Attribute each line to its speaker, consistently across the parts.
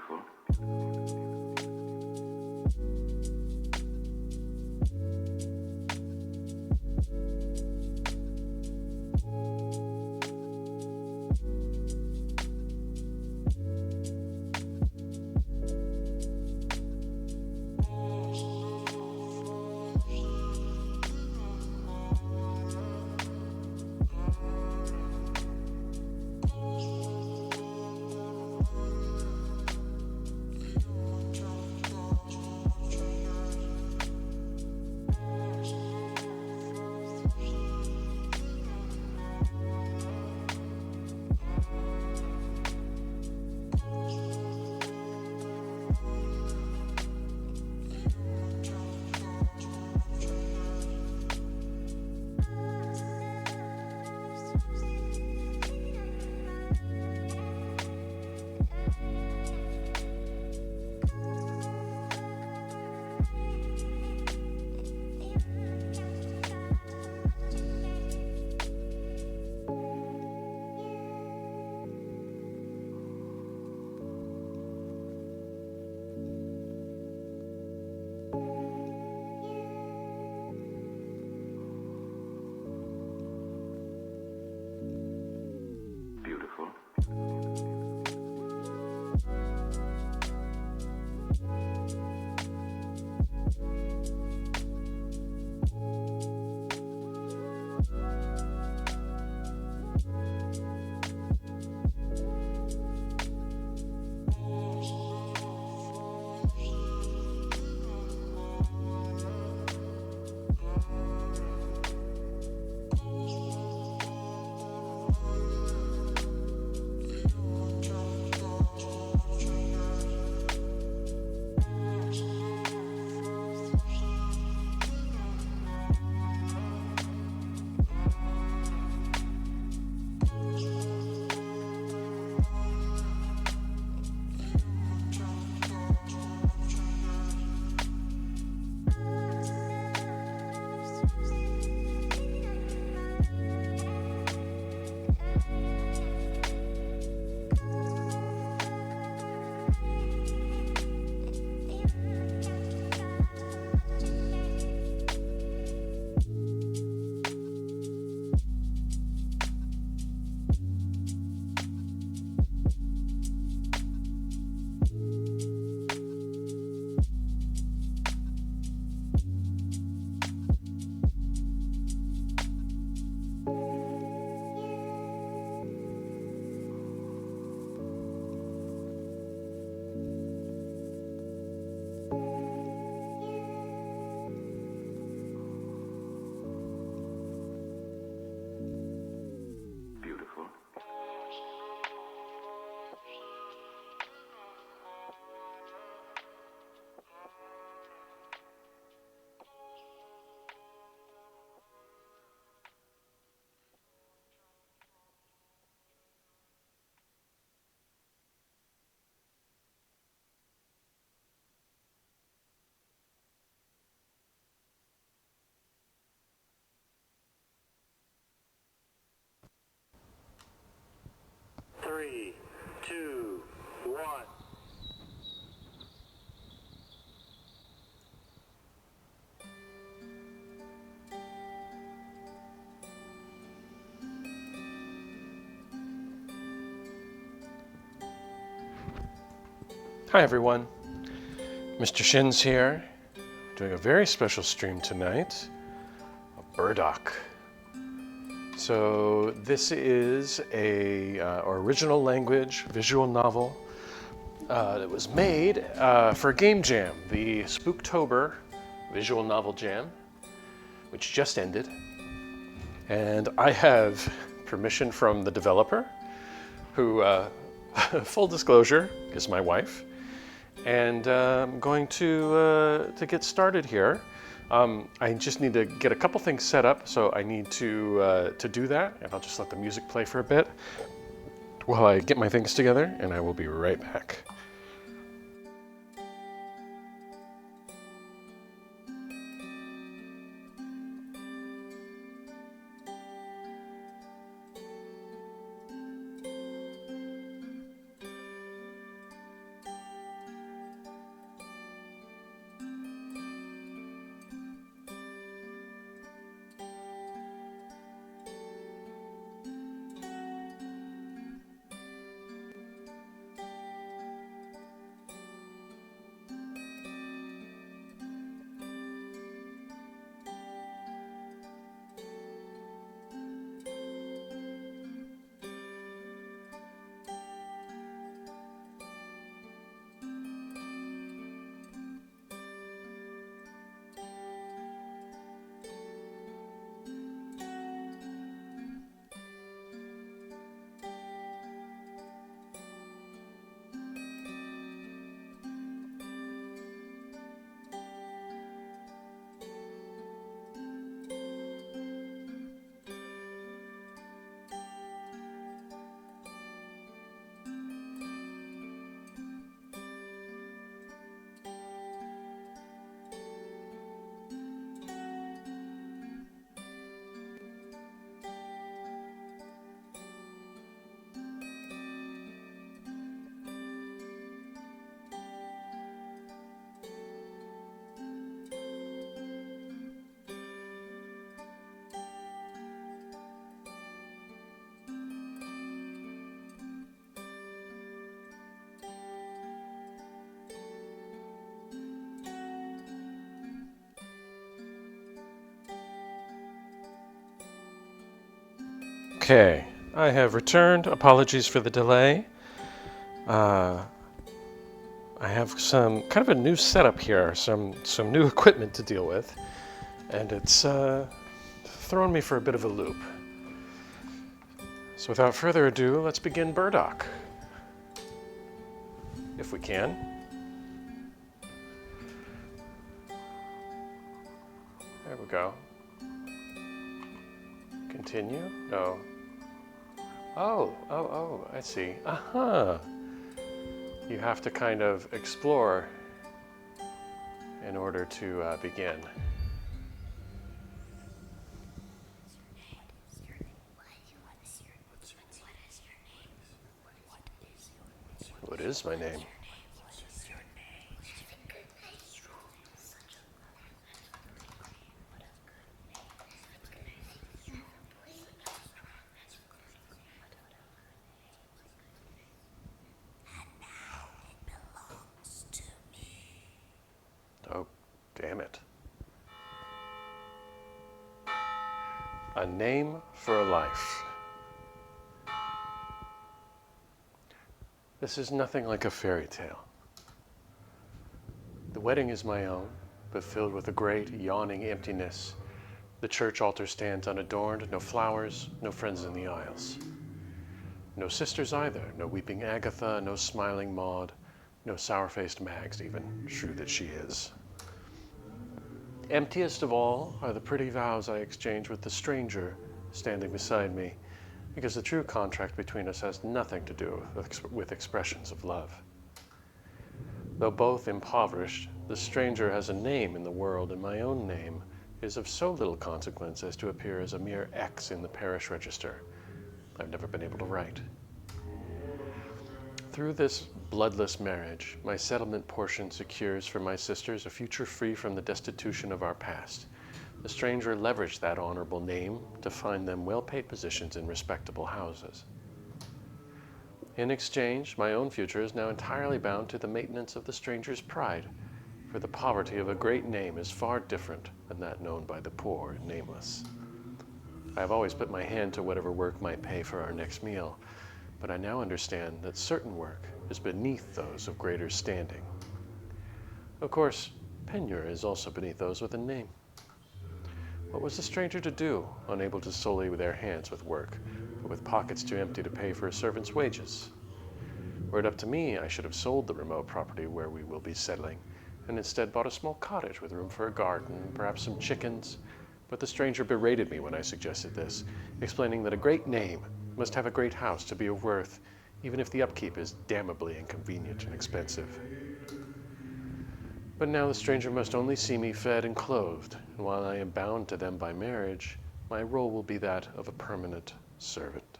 Speaker 1: Beautiful. Beautiful. Beautiful.
Speaker 2: Three, two, one.
Speaker 3: Hi everyone, mistershins here, doing a very special stream tonight of Burdock. So this is a original language visual novel that was made for Game Jam, the Spooktober visual novel jam, which just ended. And I have permission from the developer, who, full disclosure, is my wife. And I'm going to get started here. I just need to get a couple things set up, so I need to do that, and I'll just let the music play for a bit while I get my things together, and I will be right back. Okay, I have returned. Apologies for the delay. I have some kind of a new setup here, some new equipment to deal with, and it's thrown me for a bit of a loop. So without further ado, let's begin Burdock, if we can. There we go. Continue? No. Oh, I see. Uh-huh. You have to kind of explore in order to begin. What is my name? Oh, damn it. A name for a life. This is nothing like a fairy tale. The wedding is my own, but filled with a great, yawning emptiness. The church altar stands unadorned, no flowers, no friends in the aisles. No sisters either, no weeping Agatha, no smiling Maud, no sour-faced Mags even, shrew that she is. Emptiest of all are the pretty vows I exchange with the stranger standing beside me, because the true contract between us has nothing to do with expressions of love. Though both impoverished, the stranger has a name in the world, and my own name is of so little consequence as to appear as a mere X in the parish register. I've never been able to write. Through this bloodless marriage, my settlement portion secures for my sisters a future free from the destitution of our past. The stranger leveraged that honorable name to find them well-paid positions in respectable houses. In exchange, my own future is now entirely bound to the maintenance of the stranger's pride, for the poverty of a great name is far different than that known by the poor and nameless. I have always put my hand to whatever work might pay for our next meal, but I now understand that certain work is beneath those of greater standing. Of course, penury is also beneath those with a name. What was the stranger to do, unable to sully their hands with work, but with pockets too empty to pay for a servant's wages? Were it up to me, I should have sold the remote property where we will be settling, and instead bought a small cottage with room for a garden, perhaps some chickens. But the stranger berated me when I suggested this, explaining that a great name must have a great house to be of worth, even if the upkeep is damnably inconvenient and expensive. But now the stranger must only see me fed and clothed, and while I am bound to them by marriage, my role will be that of a permanent servant.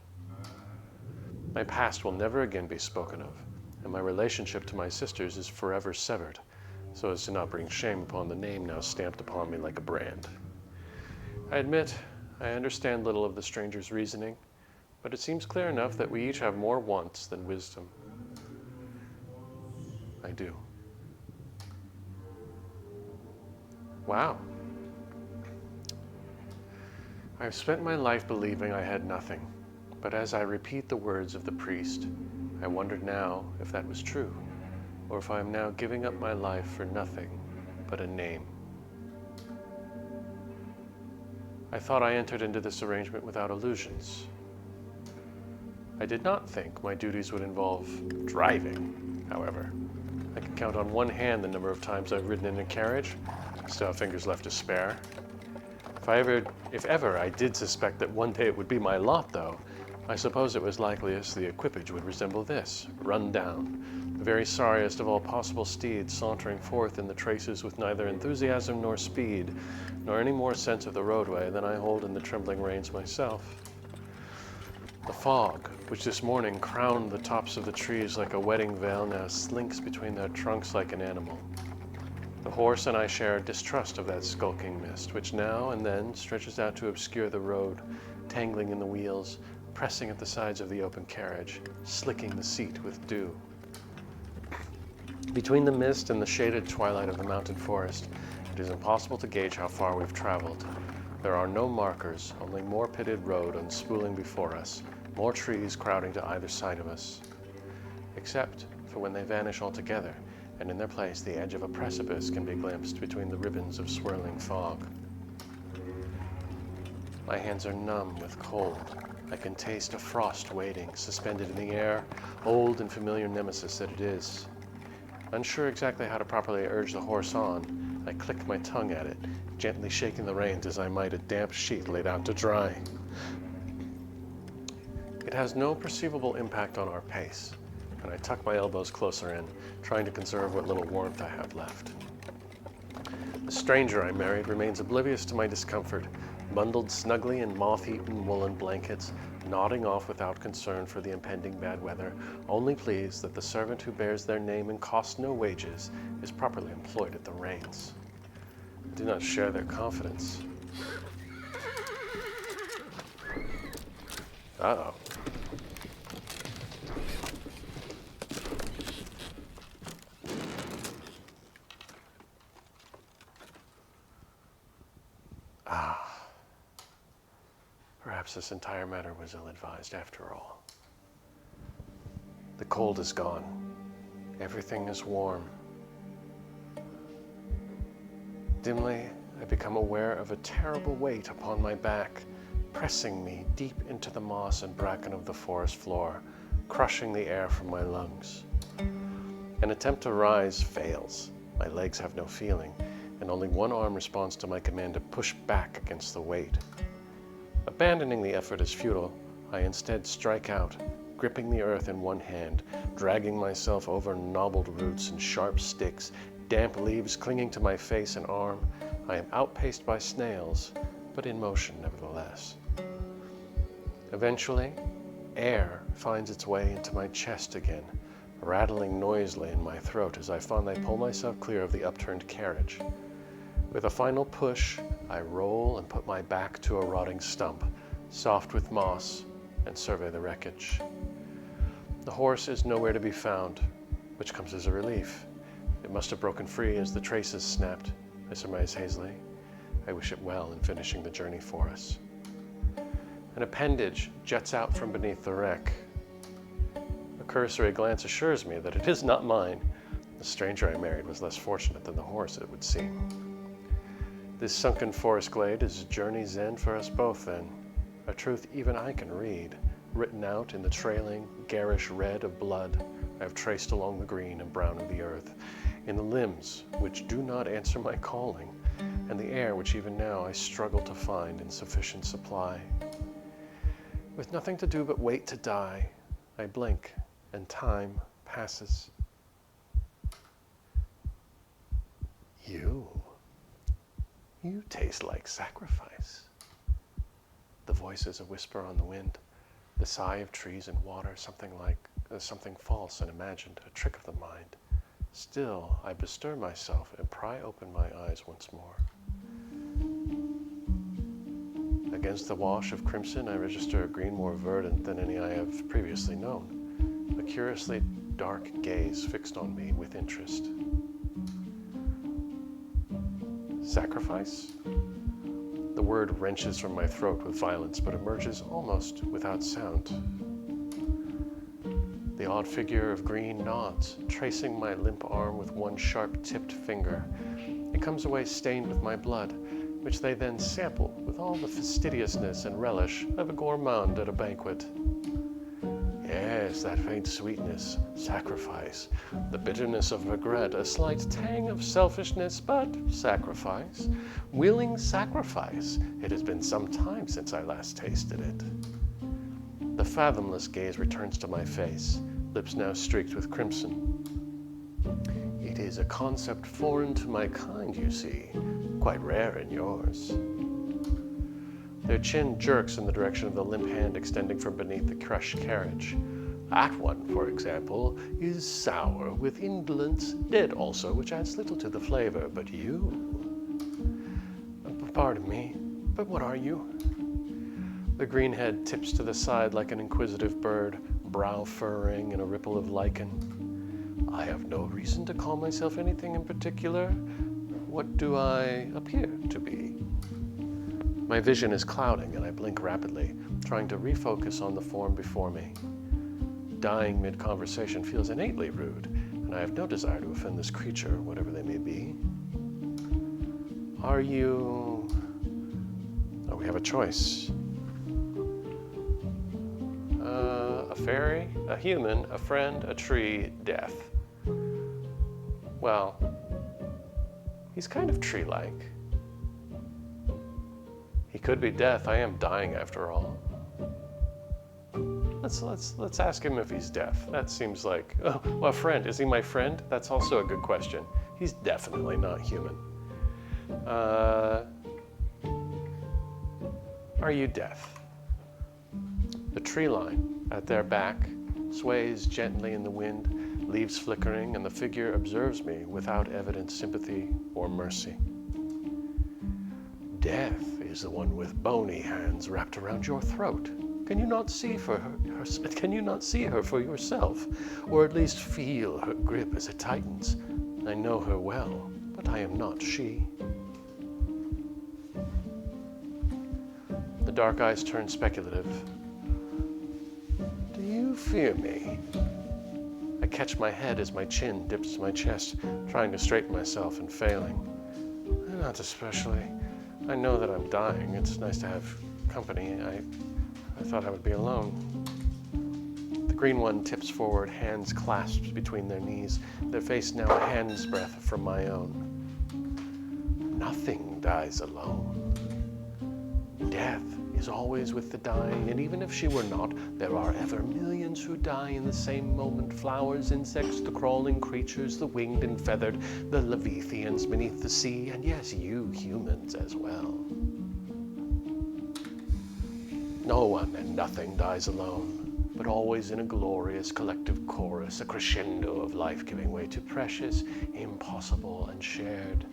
Speaker 3: My past will never again be spoken of, and my relationship to my sisters is forever severed, so as to not bring shame upon the name now stamped upon me like a brand. I admit I understand little of the stranger's reasoning, but it seems clear enough that we each have more wants than wisdom. I do. Wow. I've spent my life believing I had nothing, but as I repeat the words of the priest, I wonder now if that was true, or if I am now giving up my life for nothing but a name. I thought I entered into this arrangement without illusions. I did not think my duties would involve driving, however. I can count on one hand the number of times I've ridden in a carriage, still have fingers left to spare. If ever I did suspect that one day it would be my lot, though, I suppose it was likeliest the equipage would resemble this, run down, the very sorriest of all possible steeds sauntering forth in the traces with neither enthusiasm nor speed, nor any more sense of the roadway than I hold in the trembling reins myself. The fog, which this morning crowned the tops of the trees like a wedding veil, now slinks between their trunks like an animal. The horse and I share distrust of that skulking mist, which now and then stretches out to obscure the road, tangling in the wheels, pressing at the sides of the open carriage, slicking the seat with dew. Between the mist and the shaded twilight of the mountain forest, it is impossible to gauge how far we've traveled, There are no markers, only more pitted road unspooling before us, more trees crowding to either side of us. Except for when they vanish altogether, and in their place the edge of a precipice can be glimpsed between the ribbons of swirling fog. My hands are numb with cold. I can taste a frost waiting, suspended in the air, old and familiar nemesis that it is. Unsure exactly how to properly urge the horse on, I click my tongue at it, gently shaking the reins as I might a damp sheet laid out to dry. It has no perceivable impact on our pace, and I tuck my elbows closer in, trying to conserve what little warmth I have left. The stranger I married remains oblivious to my discomfort, bundled snugly in moth-eaten woolen blankets, nodding off without concern for the impending bad weather, only pleased that the servant who bears their name and costs no wages is properly employed at the reins. I do not share their confidence. Uh-oh. Perhaps this entire matter was ill-advised after all. The cold is gone. Everything is warm. Dimly, I become aware of a terrible weight upon my back, pressing me deep into the moss and bracken of the forest floor, crushing the air from my lungs. An attempt to rise fails. My legs have no feeling, and only one arm responds to my command to push back against the weight. Abandoning the effort as futile, I instead strike out, gripping the earth in one hand, dragging myself over knobbled roots and sharp sticks, damp leaves clinging to my face and arm. I am outpaced by snails, but in motion nevertheless. Eventually, air finds its way into my chest again, rattling noisily in my throat as I fondly pull myself clear of the upturned carriage. With a final push, I roll and put my back to a rotting stump, soft with moss, and survey the wreckage. The horse is nowhere to be found, which comes as a relief. It must have broken free as the traces snapped, I surmise hazily. I wish it well in finishing the journey for us. An appendage juts out from beneath the wreck. A cursory glance assures me that it is not mine. The stranger I married was less fortunate than the horse, it would seem. This sunken forest glade is a journey's end for us both, then. A truth even I can read, written out in the trailing, garish red of blood I have traced along the green and brown of the earth, in the limbs which do not answer my calling, and the air which even now I struggle to find in sufficient supply. With nothing to do but wait to die, I blink, and time passes. You taste like sacrifice. The voice is a whisper on the wind, the sigh of trees and water, something false and imagined, a trick of the mind. Still, I bestir myself and pry open my eyes once more. Against the wash of crimson, I register a green more verdant than any I have previously known, a curiously dark gaze fixed on me with interest. Sacrifice? The word wrenches from my throat with violence, but emerges almost without sound. The odd figure of green nods, tracing my limp arm with one sharp-tipped finger. It comes away stained with my blood, which they then sample with all the fastidiousness and relish of a gourmand at a banquet. Yes, that faint sweetness, sacrifice, the bitterness of regret, a slight tang of selfishness, but sacrifice, willing sacrifice. It has been some time since I last tasted it. The fathomless gaze returns to my face, lips now streaked with crimson. It is a concept foreign to my kind, you see, quite rare in yours. Their chin jerks in the direction of the limp hand extending from beneath the crushed carriage. That one, for example, is sour with indolence, dead also, which adds little to the flavor. But you... Pardon me, but what are you? The green head tips to the side like an inquisitive bird, brow furrowing in a ripple of lichen. I have no reason to call myself anything in particular. What do I appear to be? My vision is clouding and I blink rapidly, trying to refocus on the form before me. Dying mid-conversation feels innately rude, and I have no desire to offend this creature, whatever they may be. Are you... Oh, we have a choice. A fairy, a human, a friend, a tree, death. Well, he's kind of tree-like. He could be death. I am dying after all. Let's ask him if he's deaf. That seems like, oh, well, a friend. Is he my friend? That's also a good question. He's definitely not human. Are you deaf? The tree line at their back sways gently in the wind, leaves flickering, and the figure observes me without evident sympathy or mercy. Death is the one with bony hands wrapped around your throat. Can you not see Can you not see her for yourself, or at least feel her grip as it tightens? I know her well, but I am not she. The dark eyes turn speculative. Do you fear me? I catch my head as my chin dips to my chest, trying to straighten myself and failing. Not especially. I know that I'm dying. It's nice to have company. I thought I would be alone. The green one tips forward, hands clasped between their knees, their face now a hand's breadth from my own. Nothing dies alone. Death is always with the dying, and even if she were not, there are ever millions who die in the same moment. Flowers, insects, the crawling creatures, the winged and feathered, the leviathans beneath the sea, and yes, you humans as well. No one and nothing dies alone, but always in a glorious collective chorus, a crescendo of life giving way to precious, impossible, and shared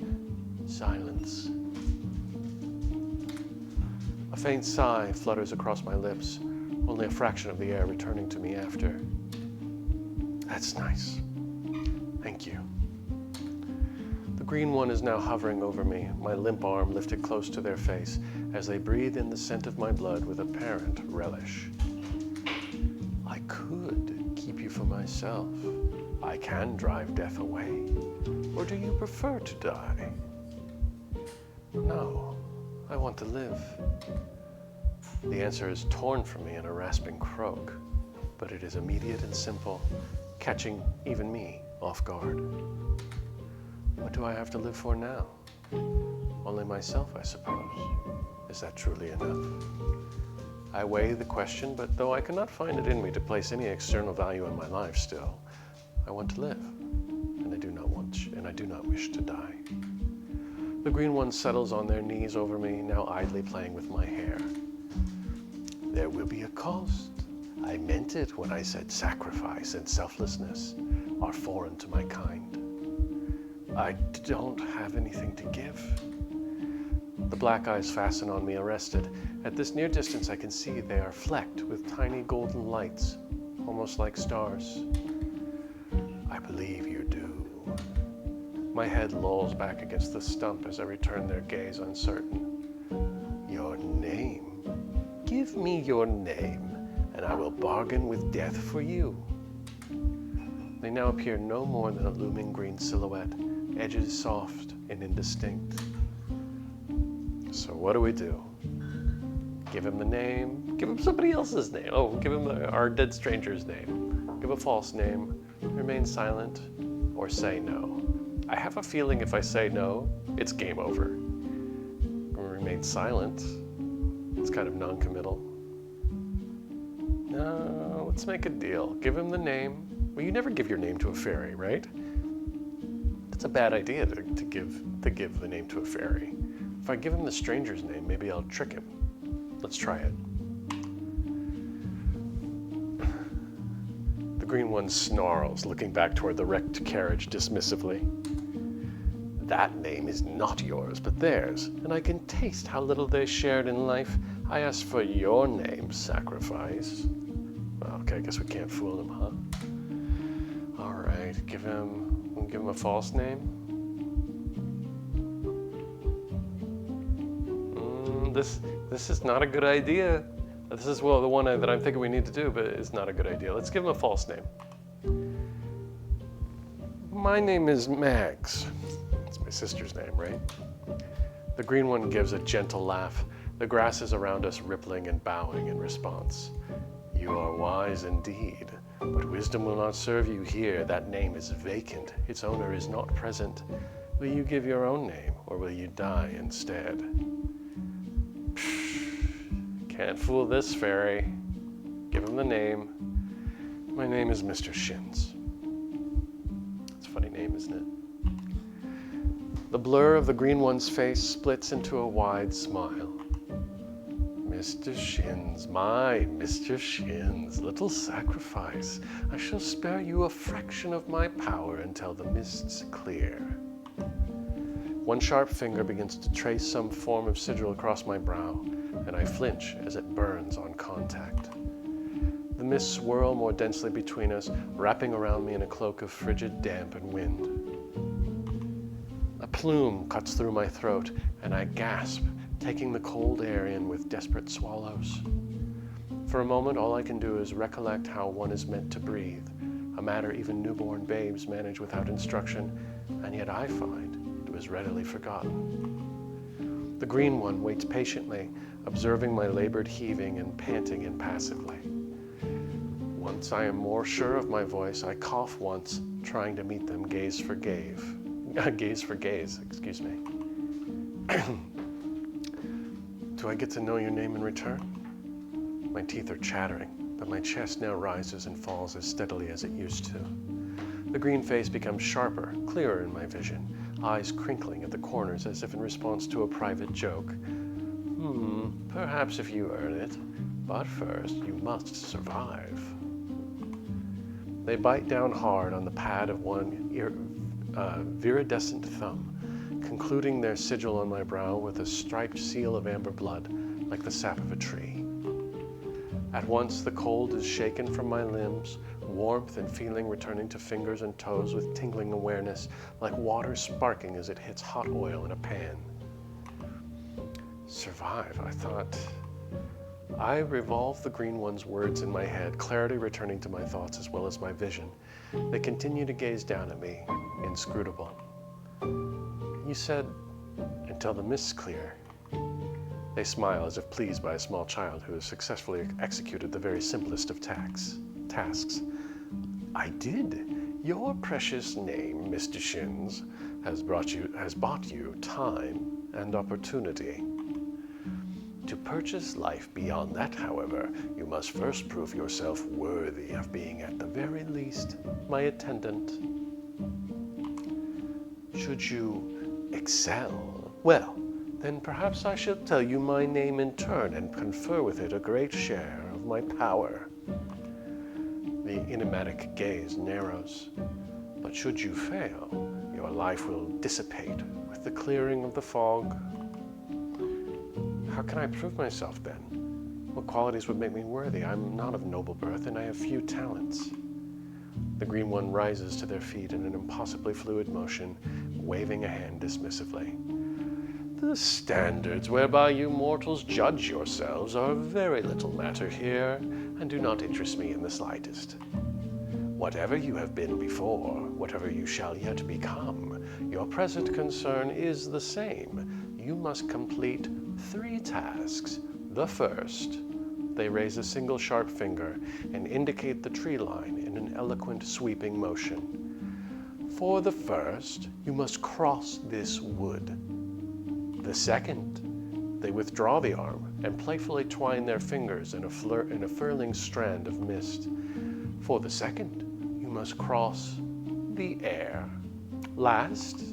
Speaker 3: silence. A faint sigh flutters across my lips, only a fraction of the air returning to me after. That's nice. Thank you. The green one is now hovering over me, my limp arm lifted close to their face as they breathe in the scent of my blood with apparent relish. I could keep you for myself. I can drive death away. Or do you prefer to die? No, I want to live. The answer is torn from me in a rasping croak, but it is immediate and simple, catching even me off guard. What do I have to live for now? Only myself, I suppose. Is that truly enough? I weigh the question, but though I cannot find it in me to place any external value on my life still, I want to live, and I do not wish to die. The green one settles on their knees over me, now idly playing with my hair. There will be a cost. I meant it when I said sacrifice and selflessness are foreign to my kind. I don't have anything to give. The black eyes fasten on me, arrested. At this near distance I can see they are flecked with tiny golden lights, almost like stars. I believe you do. My head lolls back against the stump as I return their gaze uncertain. Your name? Give me your name, and I will bargain with death for you. They now appear no more than a looming green silhouette, edges soft and indistinct. So what do? Give him the name, give him somebody else's name. Oh, give him our dead stranger's name. Give a false name, remain silent, or say no. I have a feeling if I say no, it's game over. Remain silent. It's kind of non-committal. No, let's make a deal. Give him the name. Well, you never give your name to a fairy, right? That's a bad idea to give the name to a fairy. If I give him the stranger's name, maybe I'll trick him. Let's try it. The green one snarls, looking back toward the wrecked carriage dismissively. That name is not yours, but theirs, and I can taste how little they shared in life. I asked for your name, sacrifice. Well, okay, I guess we can't fool them, huh? All right, give him a false name. This is not a good idea. This is, well, the one that I'm thinking we need to do, but it's not a good idea. Let's give him a false name. My name is Mags. It's my sister's name, right? The green one gives a gentle laugh. The grasses around us rippling and bowing in response. You are wise indeed, but wisdom will not serve you here. That name is vacant. Its owner is not present. Will you give your own name, or will you die instead? Can't fool this fairy. Give him the name. My name is Mistershins. It's a funny name, isn't it? The blur of the green one's face splits into a wide smile. Mr. Shins, my Mr. Shins, little sacrifice. I shall spare you a fraction of my power until the mists clear. One sharp finger begins to trace some form of sigil across my brow, and I flinch as it burns on contact. The mists swirl more densely between us, wrapping around me in a cloak of frigid damp and wind. A plume cuts through my throat, and I gasp, taking the cold air in with desperate swallows. For a moment, all I can do is recollect how one is meant to breathe, a matter even newborn babes manage without instruction, and yet I find it was readily forgotten. The green one waits patiently, observing my labored heaving and panting impassively. Once I am more sure of my voice, I cough once, trying to meet them gaze for gaze, excuse me. Do I get to know your name in return? My teeth are chattering, but my chest now rises and falls as steadily as it used to. The green face becomes sharper, clearer in my vision, eyes crinkling at the corners as if in response to a private joke. Perhaps if you earn it, but first you must survive. They bite down hard on the pad of one viridescent thumb, concluding their sigil on my brow with a striped seal of amber blood, like the sap of a tree. At once the cold is shaken from my limbs, warmth and feeling returning to fingers and toes with tingling awareness, like water sparking as it hits hot oil in a pan. Survive, I thought. I revolve the green one's words in my head, clarity returning to my thoughts as well as my vision. They continue to gaze down at me, inscrutable. You said, until the mists clear. They smile as if pleased by a small child who has successfully executed the very simplest of tasks. I did. Your precious name, Mr. Shins, has bought you time and opportunity. To purchase life beyond that, however, you must first prove yourself worthy of being, at the very least, my attendant. Should you excel, well, then perhaps I shall tell you my name in turn and confer with it a great share of my power. The enigmatic gaze narrows, but should you fail, your life will dissipate with the clearing of the fog. How can I prove myself then? What qualities would make me worthy? I'm not of noble birth, and I have few talents. The green one rises to their feet in an impossibly fluid motion, waving a hand dismissively. The standards whereby you mortals judge yourselves are very little matter here, and do not interest me in the slightest. Whatever you have been before, whatever you shall yet become, your present concern is the same. You must complete 3 tasks. The first, they raise a single sharp finger and indicate the tree line in an eloquent sweeping motion. For the first, you must cross this wood. The second, they withdraw the arm and playfully twine their fingers in a furling strand of mist. For the second, you must cross the air. Last,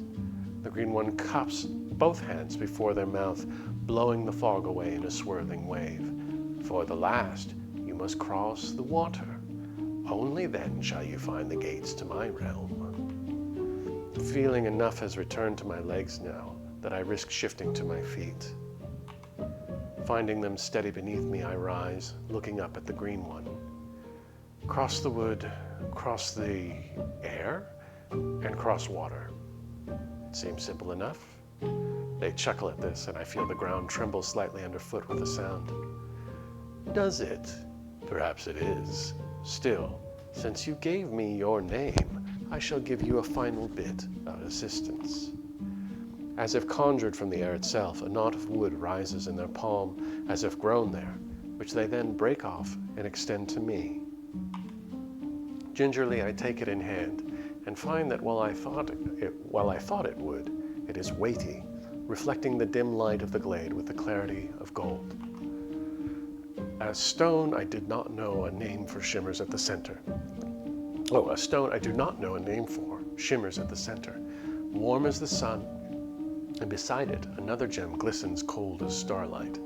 Speaker 3: the green one cups both hands before their mouth, blowing the fog away in a swirling wave. For the last, you must cross the water. Only then shall you find the gates to my realm. Feeling enough has returned to my legs now that I risk shifting to my feet. Finding them steady beneath me, I rise, looking up at the green one. Cross the wood, cross the air, and cross water. It seems simple enough. They chuckle at this, and I feel the ground tremble slightly underfoot with the sound. Does it? Perhaps it is. Still, since you gave me your name, I shall give you a final bit of assistance. As if conjured from the air itself, a knot of wood rises in their palm, as if grown there, which they then break off and extend to me. Gingerly I take it in hand, and find that while I thought it would, it is weighty, reflecting the dim light of the glade with the clarity of gold. As stone, I did not know a name for shimmers at the center. A stone I do not know a name for shimmers at the center, warm as the sun, and beside it another gem glistens cold as starlight.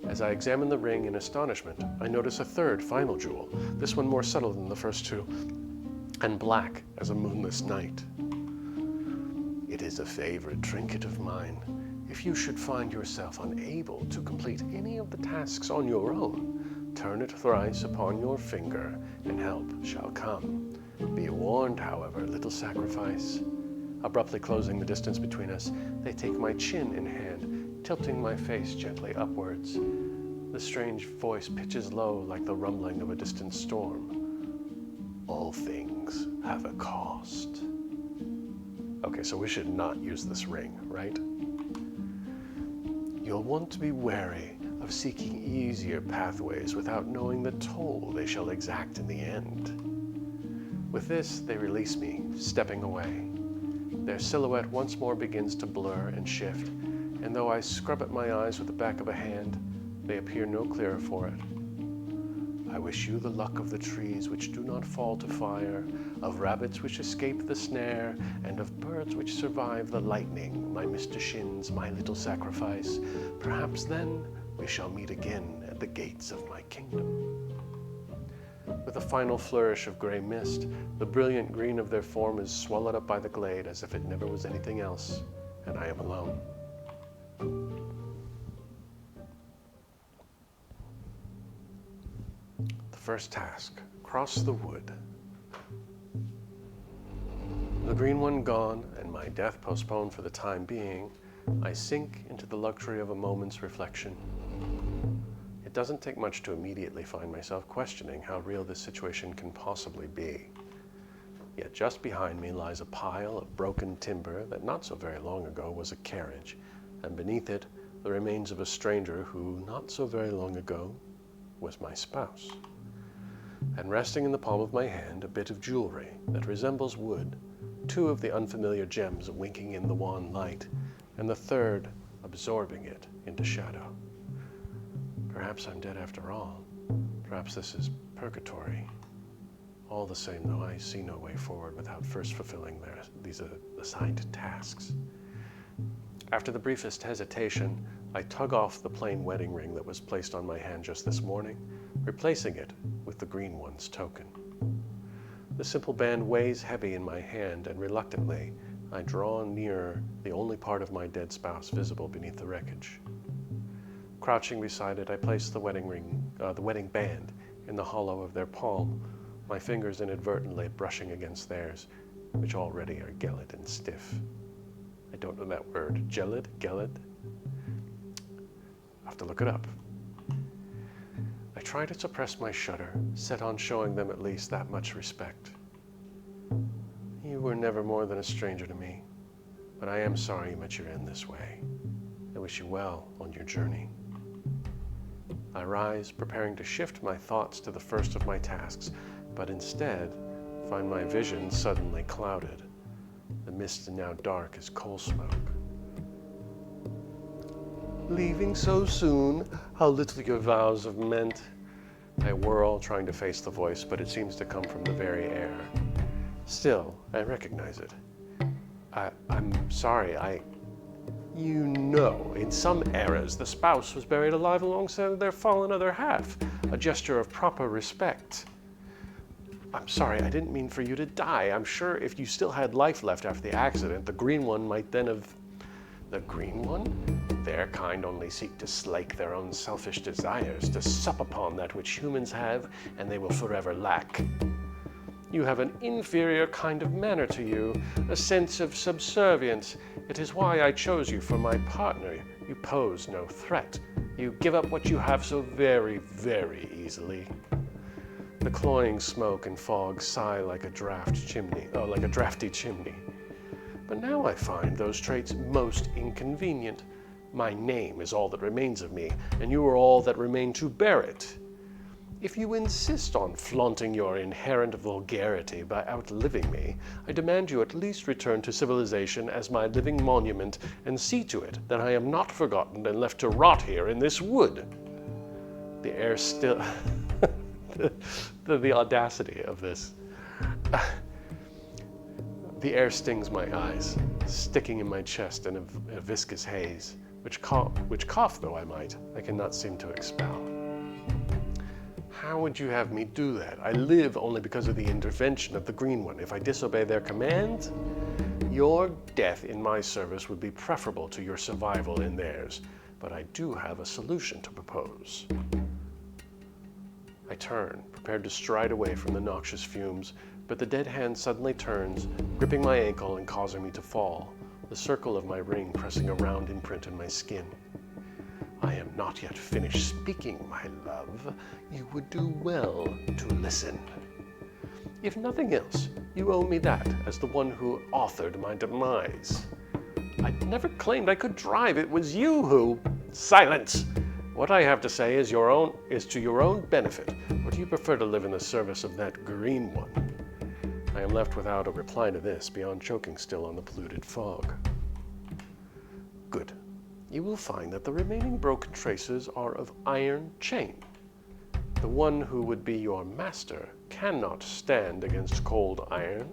Speaker 3: As I examine the ring in astonishment, I notice a third, final jewel, this one more subtle than the first two, and black as a moonless night. It is a favorite trinket of mine. If you should find yourself unable to complete any of the tasks on your own, turn it thrice upon your finger, and help shall come. Be warned, however, little sacrifice. Abruptly closing the distance between us, they take my chin in hand, tilting my face gently upwards. The strange voice pitches low like the rumbling of a distant storm. All things have a cost. Okay, so we should not use this ring, right? You'll want to be wary of seeking easier pathways without knowing the toll they shall exact in the end. With this, they release me, stepping away. Their silhouette once more begins to blur and shift, and though I scrub at my eyes with the back of a hand, they appear no clearer for it. I wish you the luck of the trees which do not fall to fire, of rabbits which escape the snare, and of birds which survive the lightning, my mistershins, my little sacrifice. Perhaps then we shall meet again at the gates of my kingdom. With a final flourish of gray mist, the brilliant green of their form is swallowed up by the glade as if it never was anything else, and I am alone. First task, cross the wood. The green one gone, and my death postponed for the time being, I sink into the luxury of a moment's reflection. It doesn't take much to immediately find myself questioning how real this situation can possibly be. Yet just behind me lies a pile of broken timber that not so very long ago was a carriage, and beneath it the remains of a stranger who not so very long ago was my spouse. And resting in the palm of my hand, a bit of jewelry that resembles wood, two of the unfamiliar gems winking in the wan light, and the third absorbing it into shadow. Perhaps I'm dead after all. Perhaps this is purgatory. All the same, though, I see no way forward without first fulfilling these assigned tasks. After the briefest hesitation, I tug off the plain wedding ring that was placed on my hand just this morning, replacing it with the green one's token. The simple band weighs heavy in my hand, and reluctantly, I draw nearer the only part of my dead spouse visible beneath the wreckage. Crouching beside it, I place the wedding band in the hollow of their palm, my fingers inadvertently brushing against theirs, which already are gelid and stiff. I don't know that word. Gelid? I'll have to look it up. I try to suppress my shudder, set on showing them at least that much respect. You were never more than a stranger to me, but I am sorry you met your end this way. I wish you well on your journey. I rise, preparing to shift my thoughts to the first of my tasks, but instead find my vision suddenly clouded. The mist is now dark as coal smoke. Leaving so soon? How little your vows have meant. I whirl, trying to face the voice, but it seems to come from the very air. Still, I recognize it. I'm sorry, You know, in some eras, the spouse was buried alive alongside their fallen other half, a gesture of proper respect. I'm sorry, I didn't mean for you to die. I'm sure if you still had life left after the accident, the green one might then have... The green one? Their kind only seek to slake their own selfish desires, to sup upon that which humans have, and they will forever lack. You have an inferior kind of manner to you, a sense of subservience. It is why I chose you for my partner. You pose no threat. You give up what you have so very, very easily. The cloying smoke and fog sigh like a drafty chimney. But now I find those traits most inconvenient. My name is all that remains of me, and you are all that remain to bear it. If you insist on flaunting your inherent vulgarity by outliving me, I demand you at least return to civilization as my living monument and see to it that I am not forgotten and left to rot here in this wood. The air still... the audacity of this. The air stings my eyes, sticking in my chest in a viscous haze, which cough though I might, I cannot seem to expel. How would you have me do that? I live only because of the intervention of the Green One. If I disobey their command, your death in my service would be preferable to your survival in theirs. But I do have a solution to propose. I turn, prepared to stride away from the noxious fumes, but the dead hand suddenly turns, gripping my ankle and causing me to fall, the circle of my ring pressing a round imprint in my skin. I am not yet finished speaking, my love. You would do well to listen. If nothing else, you owe me that as the one who authored my demise. I never claimed I could drive. It was you who... Silence! What I have to say is to your own benefit, or do you prefer to live in the service of that Green One? I am left without a reply to this, beyond choking still on the polluted fog. Good. You will find that the remaining broken traces are of iron chain. The one who would be your master cannot stand against cold iron.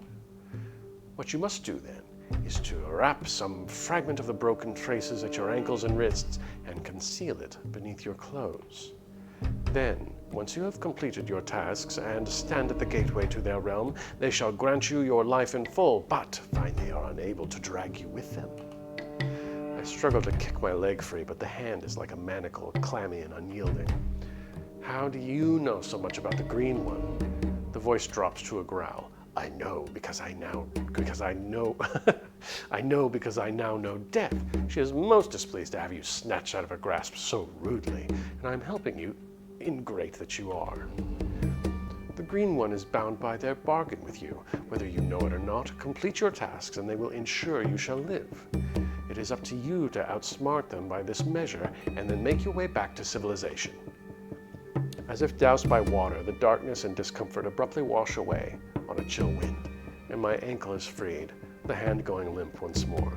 Speaker 3: What you must do then is to wrap some fragment of the broken traces at your ankles and wrists and conceal it beneath your clothes. Then, once you have completed your tasks and stand at the gateway to their realm, they shall grant you your life in full, but find they are unable to drag you with them. I struggle to kick my leg free, but the hand is like a manacle, clammy and unyielding. How do you know so much about the Green One? The voice drops to a growl. I know because I now know death. She is most displeased to have you snatched out of her grasp so rudely, and I am helping you, ingrate that you are. The Green One is bound by their bargain with you. Whether you know it or not, complete your tasks and they will ensure you shall live. It is up to you to outsmart them by this measure and then make your way back to civilization. As if doused by water, the darkness and discomfort abruptly wash away on a chill wind, and my ankle is freed, the hand going limp once more.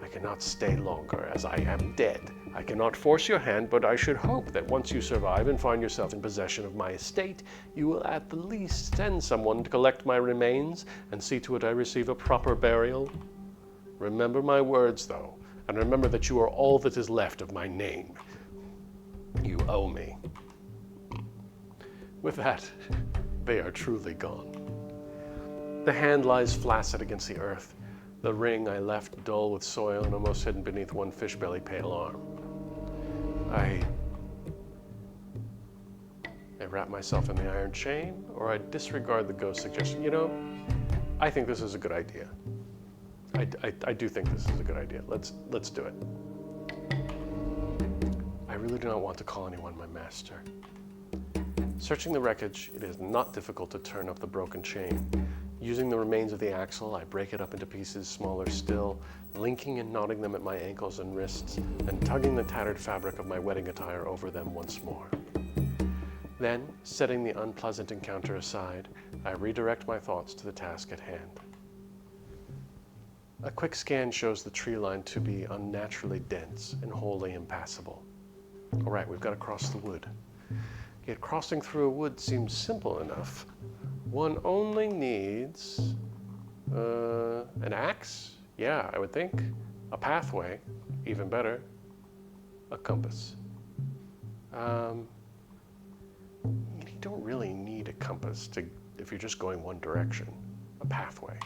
Speaker 3: I cannot stay longer, as I am dead. I cannot force your hand, but I should hope that once you survive and find yourself in possession of my estate, you will at the least send someone to collect my remains and see to it I receive a proper burial. Remember my words, though, and remember that you are all that is left of my name. You owe me. With that, they are truly gone. The hand lies flaccid against the earth, the ring I left dull with soil and almost hidden beneath one fish-belly pale arm. I wrap myself in the iron chain, or I disregard the ghost suggestion. You know, I think this is a good idea. I do think this is a good idea. Let's do it. I really do not want to call anyone my master. Searching the wreckage, it is not difficult to turn up the broken chain. Using the remains of the axle, I break it up into pieces smaller still, linking and knotting them at my ankles and wrists, and tugging the tattered fabric of my wedding attire over them once more. Then, setting the unpleasant encounter aside, I redirect my thoughts to the task at hand. A quick scan shows the tree line to be unnaturally dense and wholly impassable. All right, we've got to cross the wood. Yet crossing through a wood seems simple enough. One only needs an axe? Yeah, I would think. A pathway, even better. A compass. You don't really need a compass if you're just going one direction. A pathway.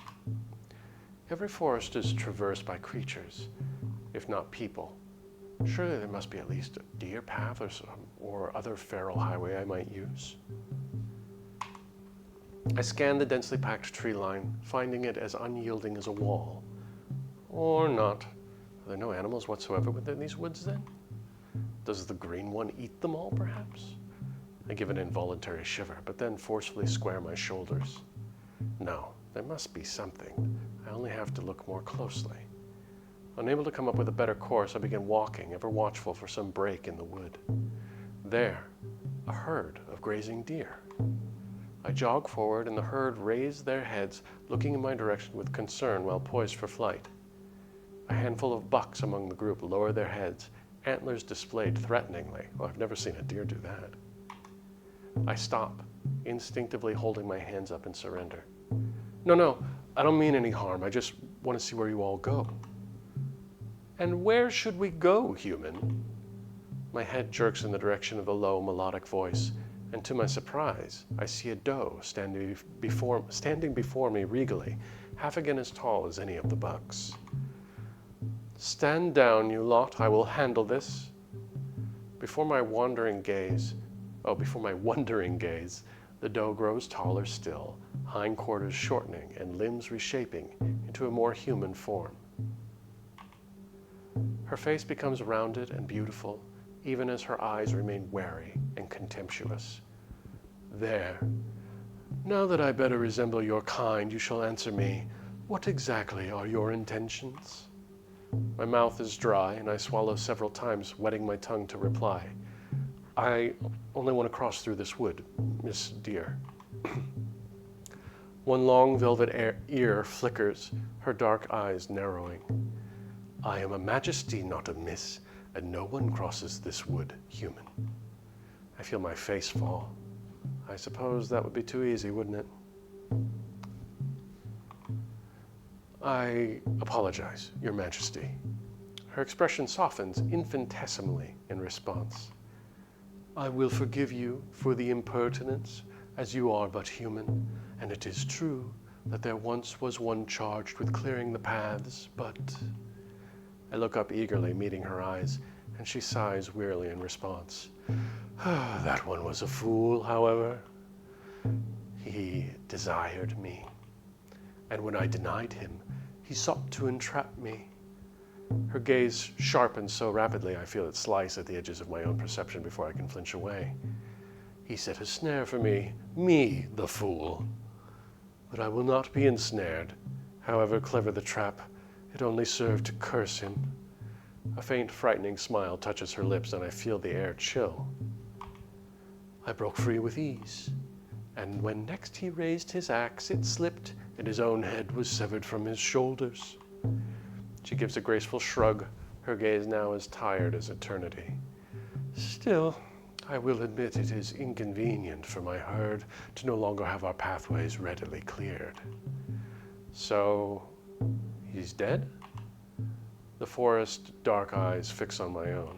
Speaker 3: Every forest is traversed by creatures, if not people. Surely there must be at least a deer path or other feral highway I might use. I scanned the densely packed tree line, finding it as unyielding as a wall. Or not. Are there no animals whatsoever within these woods then? Does the green one eat them all, perhaps? I give an involuntary shiver, but then forcefully square my shoulders. No, there must be something. I only have to look more closely. Unable to come up with a better course, I begin walking, ever watchful for some break in the wood. There, a herd of grazing deer. I jog forward, and the herd raise their heads, looking in my direction with concern while poised for flight. A handful of bucks among the group lower their heads, antlers displayed threateningly. Oh, I've never seen a deer do that. I stop, instinctively holding my hands up in surrender. No, I don't mean any harm. I just want to see where you all go. And where should we go, human? My head jerks in the direction of the low, melodic voice, and to my surprise, I see a doe standing before me regally, half again as tall as any of the bucks. Stand down, you lot. I will handle this. Before my wondering gaze, the doe grows taller still, hindquarters shortening and limbs reshaping into a more human form. Her face becomes rounded and beautiful, even as her eyes remain wary and contemptuous. There. Now that I better resemble your kind, you shall answer me, what exactly are your intentions? My mouth is dry, and I swallow several times, wetting my tongue to reply. I only want to cross through this wood, Miss Deer. One long velvet ear flickers, her dark eyes narrowing. I am a majesty, not a miss, and no one crosses this wood, human. I feel my face fall. I suppose that would be too easy, wouldn't it? I apologize, Your Majesty. Her expression softens infinitesimally in response. I will forgive you for the impertinence, as you are but human, and it is true that there once was one charged with clearing the paths, but... I look up eagerly, meeting her eyes, and she sighs wearily in response. That one was a fool, however. He desired me, and when I denied him, he sought to entrap me. Her gaze sharpens so rapidly I feel it slice at the edges of my own perception before I can flinch away. He set a snare for me, the fool. But I will not be ensnared. However clever the trap, it only served to curse him. A faint, frightening smile touches her lips, and I feel the air chill. I broke free with ease, and when next he raised his axe, it slipped, and his own head was severed from his shoulders. She gives a graceful shrug, her gaze now as tired as eternity. Still, I will admit it is inconvenient for my herd to no longer have our pathways readily cleared. So, he's dead? The forest dark eyes fix on my own.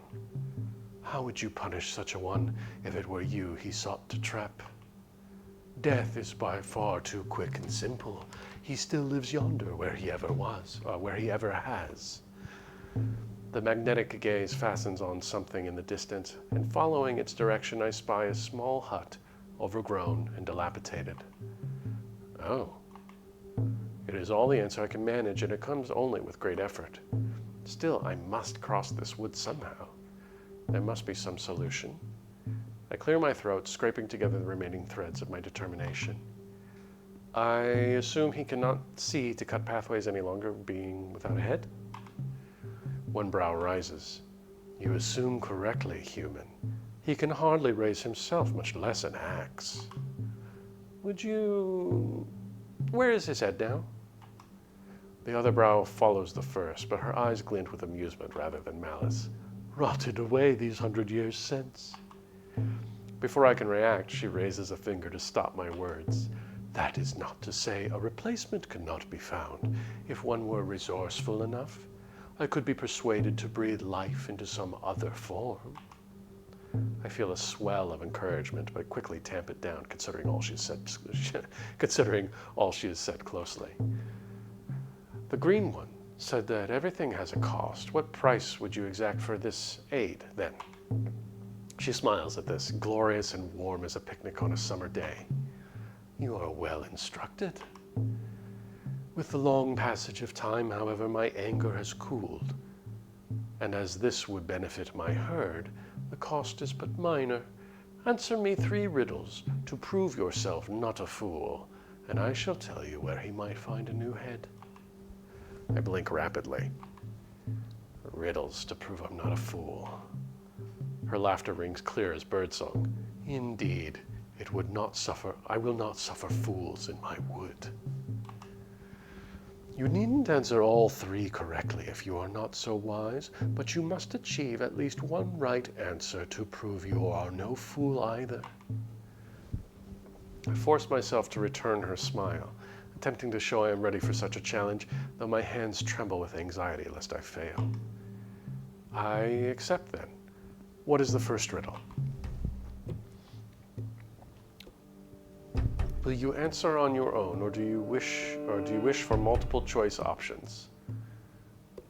Speaker 3: How would you punish such a one if it were you he sought to trap? Death is by far too quick and simple. He still lives yonder where he ever was, or where he ever has. The magnetic gaze fastens on something in the distance, and following its direction I spy a small hut, overgrown and dilapidated. Oh. It is all the answer I can manage, and it comes only with great effort. Still, I must cross this wood somehow. There must be some solution. I clear my throat, scraping together the remaining threads of my determination. I assume he cannot see to cut pathways any longer, being without a head? One brow rises. You assume correctly, human. He can hardly raise himself, much less an axe. Would you... Where is his head now? The other brow follows the first, but her eyes glint with amusement rather than malice. Rotted away these 100 years since. Before I can react, she raises a finger to stop my words. That is not to say a replacement could not be found. If one were resourceful enough, I could be persuaded to breathe life into some other form. I feel a swell of encouragement, but quickly tamp it down, considering all she has said closely. The green one said that everything has a cost. What price would you exact for this aid, then? She smiles at this, glorious and warm as a picnic on a summer day. You are well instructed. With the long passage of time, however, my anger has cooled, and as this would benefit my herd, the cost is but minor. Answer me 3 riddles to prove yourself not a fool, and I shall tell you where he might find a new head. I blink rapidly. Riddles to prove I'm not a fool. Her laughter rings clear as birdsong. Indeed, I will not suffer fools in my wood. You needn't answer all 3 correctly if you are not so wise, but you must achieve at least 1 right answer to prove you are no fool either. I force myself to return her smile, attempting to show I am ready for such a challenge, though my hands tremble with anxiety lest I fail. I accept then. What is the first riddle? Will you answer on your own, or do you wish for multiple choice options?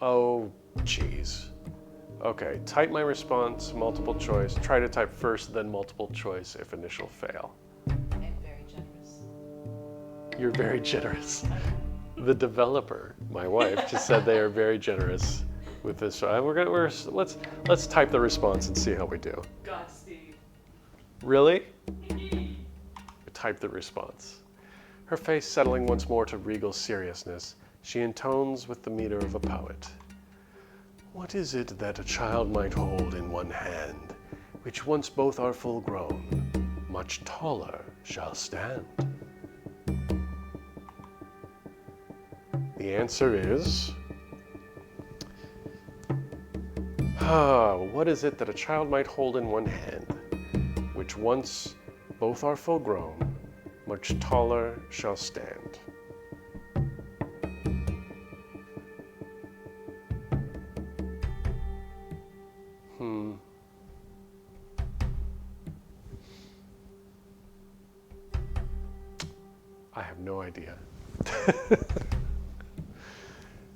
Speaker 3: Oh, geez. Okay, type my response, multiple choice. Try to type first, then multiple choice if initial fail.
Speaker 4: I'm very generous.
Speaker 3: You're very generous. The developer, my wife, just said they are very generous with this. Let's type the response and see how we do.
Speaker 4: Godspeed.
Speaker 3: Really? Type the response. Her face settling once more to regal seriousness, she intones with the meter of a poet. What is it that a child might hold in one hand, which once both are full grown, much taller shall stand? The answer is... what is it that a child might hold in one hand, which once both are full grown, much taller shall stand? I have no idea.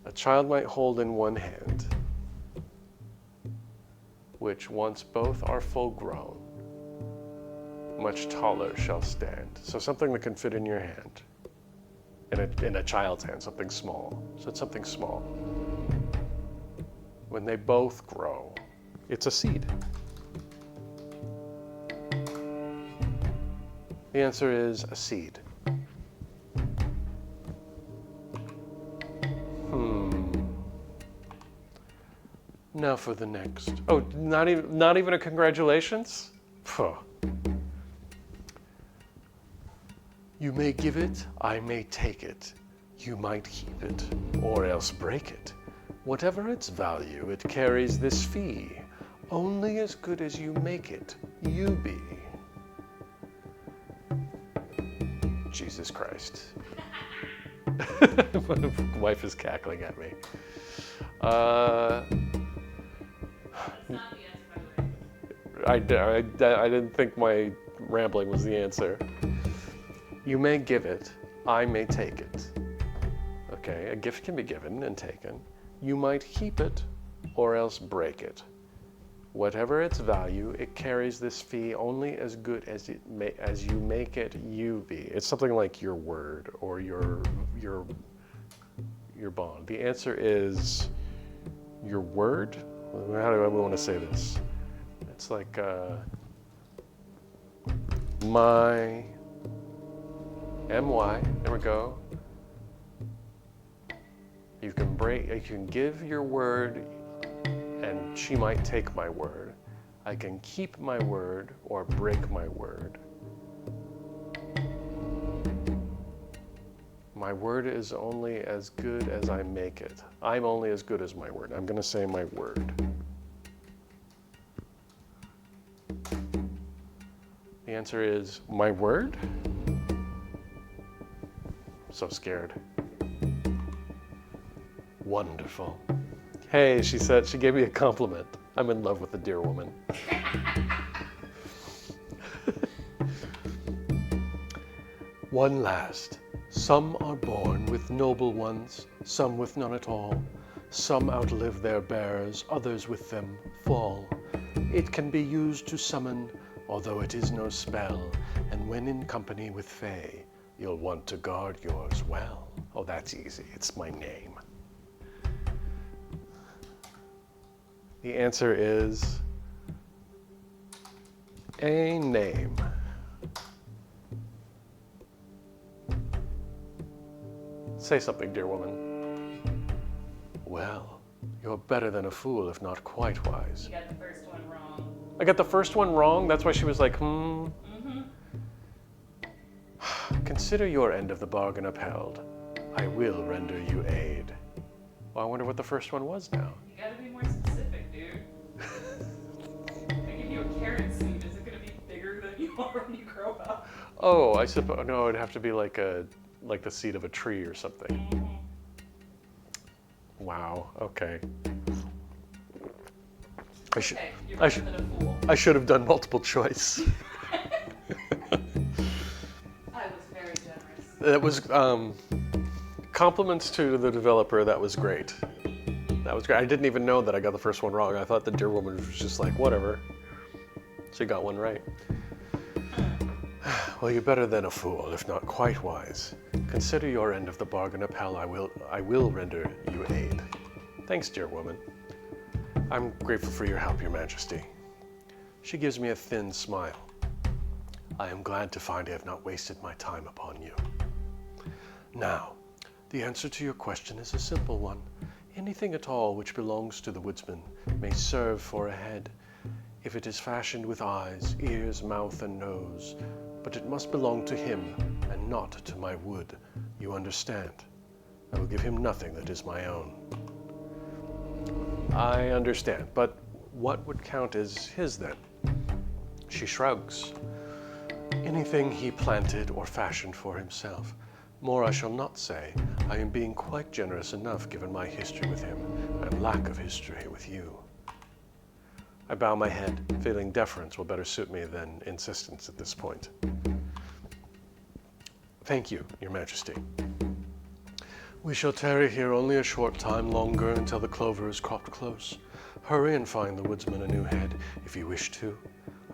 Speaker 3: A child might hold in one hand, which once both are full grown, much taller shall stand. So something that can fit in your hand. In a child's hand, something small. So it's something small. When they both grow, it's a seed. The answer is a seed. Now for the next. Oh, not even a congratulations? Phew. You may give it, I may take it. You might keep it, or else break it. Whatever its value, it carries this fee. Only as good as you make it, you be. Jesus Christ. My wife is cackling at me. I didn't think my rambling was the answer. You may give it, I may take it. Okay, a gift can be given and taken. You might keep it, or else break it. Whatever its value, it carries this fee only as good as you make it you be. It's something like your word or your bond. The answer is your word. How do I want to say this? It's like my my. There we go. You can give your word, and she might take my word. I can keep my word or break my word. My word is only as good as I make it. I'm only as good as my word. I'm going to say my word. The answer is my word. So scared. Wonderful. Hey, she said, she gave me a compliment. I'm in love with the dear woman. One last. Some are born with noble ones, some with none at all. Some outlive their bearers, others with them fall. It can be used to summon, although it is no spell, and when in company with Fae, You'll want to guard yours well. Oh, that's easy. It's my name. The answer is a name. Say something, dear woman. Well, you're better than a fool, if not quite wise.
Speaker 4: You got the first one wrong.
Speaker 3: I got the first one wrong? That's why she was like, Consider your end of the bargain upheld. I will render you aid. Well, I wonder what the first one was now.
Speaker 4: You gotta be more specific, dude. I give you a carrot seed. Is it gonna be bigger than you are when you grow up?
Speaker 3: Oh, I suppose, no, it'd have to be like the seed of a tree or something. Wow, okay.
Speaker 4: Okay, you're better than a fool.
Speaker 3: I should have done multiple choice.
Speaker 4: I was very generous.
Speaker 3: That was, compliments to the developer, that was great. That was great. I didn't even know that I got the first one wrong. I thought the dear woman was just like, whatever. She got one right. Well, you're better than a fool, if not quite wise. Consider your end of the bargain upheld. I will render you aid. Thanks, dear woman. I'm grateful for your help, your majesty. She gives me a thin smile. I am glad to find I have not wasted my time upon you. Now, the answer to your question is a simple one. Anything at all which belongs to the woodsman may serve for a head, if it is fashioned with eyes, ears, mouth, and nose, but it must belong to him and not to my wood. You understand? I will give him nothing that is my own. I understand, but what would count as his then? She shrugs. Anything he planted or fashioned for himself. More I shall not say. I am being quite generous enough given my history with him and lack of history with you. I bow my head, feeling deference will better suit me than insistence at this point. Thank you, your majesty. We shall tarry here only a short time longer until the clover is cropped close. Hurry and find the woodsman a new head, if you wish to.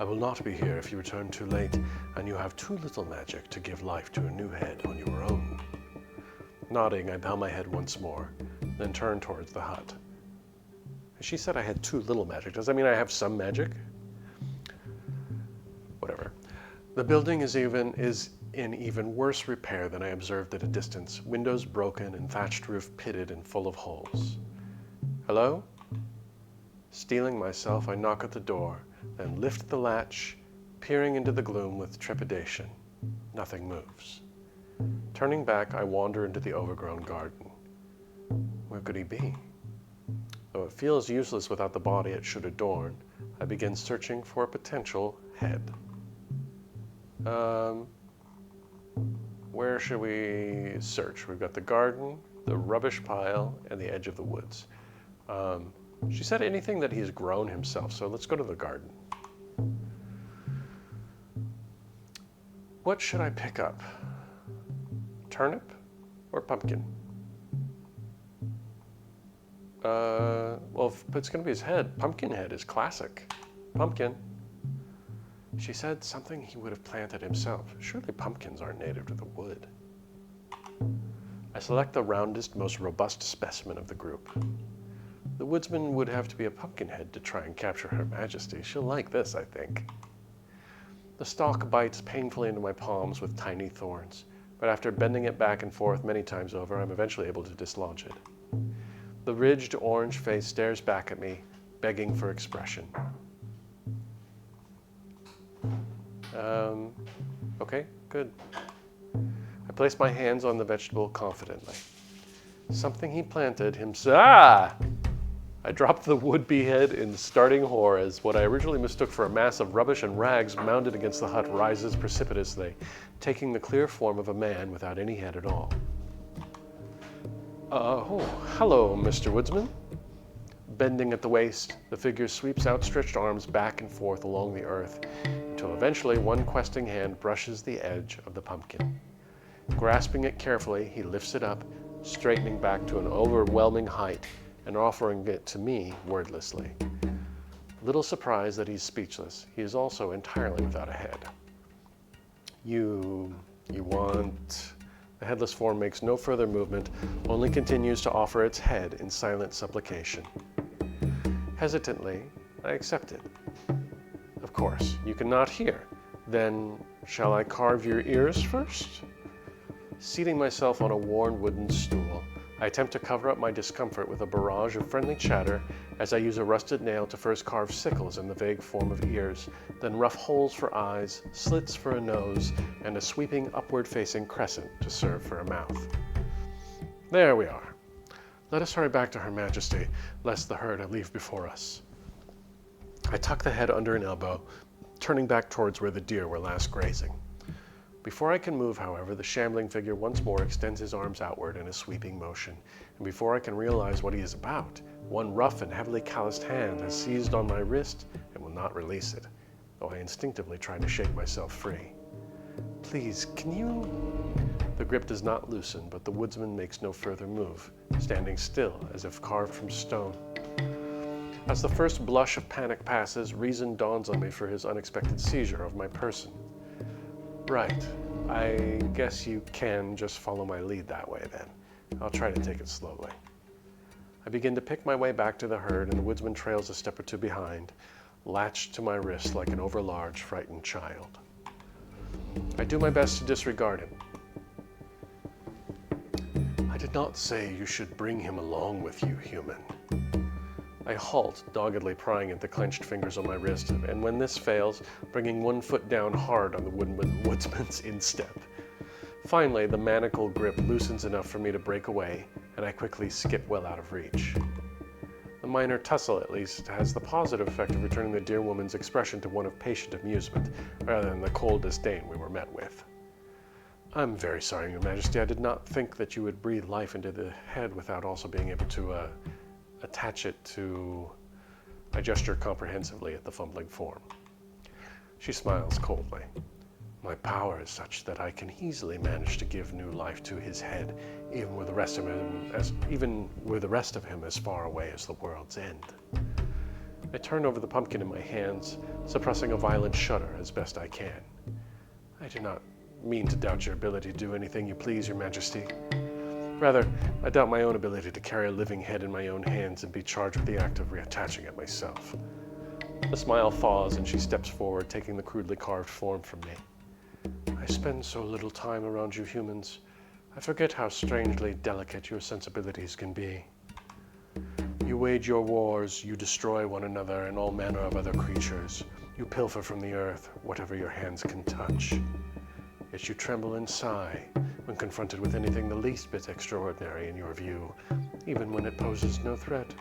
Speaker 3: I will not be here if you return too late, and you have too little magic to give life to a new head on your own. Nodding, I bow my head once more, then turn towards the hut. She said I had too little magic. Does that mean I have some magic? Whatever. The building is in even worse repair than I observed at a distance. Windows broken and thatched roof pitted and full of holes. Hello? Steeling myself, I knock at the door, then lift the latch, peering into the gloom with trepidation. Nothing moves. Turning back, I wander into the overgrown garden. Where could he be? Though it feels useless without the body it should adorn, I begin searching for a potential head. Where should we search? We've got the garden, the rubbish pile, and the edge of the woods. She said anything that he's grown himself, so let's go to the garden. What should I pick up? Turnip or pumpkin? Well, if it's going to be his head, pumpkin head is classic. Pumpkin. She said something he would have planted himself. Surely pumpkins aren't native to the wood. I select the roundest, most robust specimen of the group. The woodsman would have to be a pumpkin head to try and capture Her Majesty. She'll like this, I think. The stalk bites painfully into my palms with tiny thorns, but after bending it back and forth many times over, I'm eventually able to dislodge it. The ridged orange face stares back at me, begging for expression. Okay, good. I place my hands on the vegetable confidently. Something he planted himself. Ah! I dropped the would-be head in starting horror as what I originally mistook for a mass of rubbish and rags mounted against the hut rises precipitously, taking the clear form of a man without any head at all. Oh, hello, Mr. Woodsman. Bending at the waist, the figure sweeps outstretched arms back and forth along the earth until eventually one questing hand brushes the edge of the pumpkin. Grasping it carefully, he lifts it up, straightening back to an overwhelming height and offering it to me wordlessly. Little surprised that he's speechless, he is also entirely without a head. You You want... The headless form makes no further movement, only continues to offer its head in silent supplication. Hesitantly, I accept it. Of course, you cannot hear. Then, shall I carve your ears first? Seating myself on a worn wooden stool, I attempt to cover up my discomfort with a barrage of friendly chatter as I use a rusted nail to first carve sickles in the vague form of ears, then rough holes for eyes, slits for a nose, and a sweeping upward-facing crescent to serve for a mouth. There we are. Let us hurry back to Her Majesty, lest the herd leave before us. I tuck the head under an elbow, turning back towards where the deer were last grazing. Before I can move, however, the shambling figure once more extends his arms outward in a sweeping motion, and before I can realize what he is about, one rough and heavily calloused hand has seized on my wrist and will not release it, though I instinctively try to shake myself free. Please, can you... The grip does not loosen, but the woodsman makes no further move, standing still as if carved from stone. As the first blush of panic passes, reason dawns on me for his unexpected seizure of my person. Right. I guess you can just follow my lead that way then. I'll try to take it slowly. I begin to pick my way back to the herd, and the woodsman trails a step or two behind, latched to my wrist like an overlarge, frightened child. I do my best to disregard him. I did not say you should bring him along with you, human. I halt, doggedly prying at the clenched fingers on my wrist, and when this fails, bringing one foot down hard on the woodsman's instep. Finally, the manacled grip loosens enough for me to break away, and I quickly skip well out of reach. The minor tussle, at least, has the positive effect of returning the dear woman's expression to one of patient amusement, rather than the cold disdain we were met with. I'm very sorry, Your Majesty. I did not think that you would breathe life into the head without also being able to, attach it to... I gesture comprehensively at the fumbling form. She smiles coldly. My power is such that I can easily manage to give new life to his head, even with the rest of him as far away as the world's end. I turn over the pumpkin in my hands, suppressing a violent shudder as best I can. I do not mean to doubt your ability to do anything you please, Your Majesty. Rather, I doubt my own ability to carry a living head in my own hands and be charged with the act of reattaching it myself. The smile thaws and she steps forward, taking the crudely carved form from me. I spend so little time around you humans. I forget how strangely delicate your sensibilities can be. You wage your wars, you destroy one another and all manner of other creatures. You pilfer from the earth whatever your hands can touch. Yet you tremble and sigh when confronted with anything the least bit extraordinary in your view, even when it poses no threat.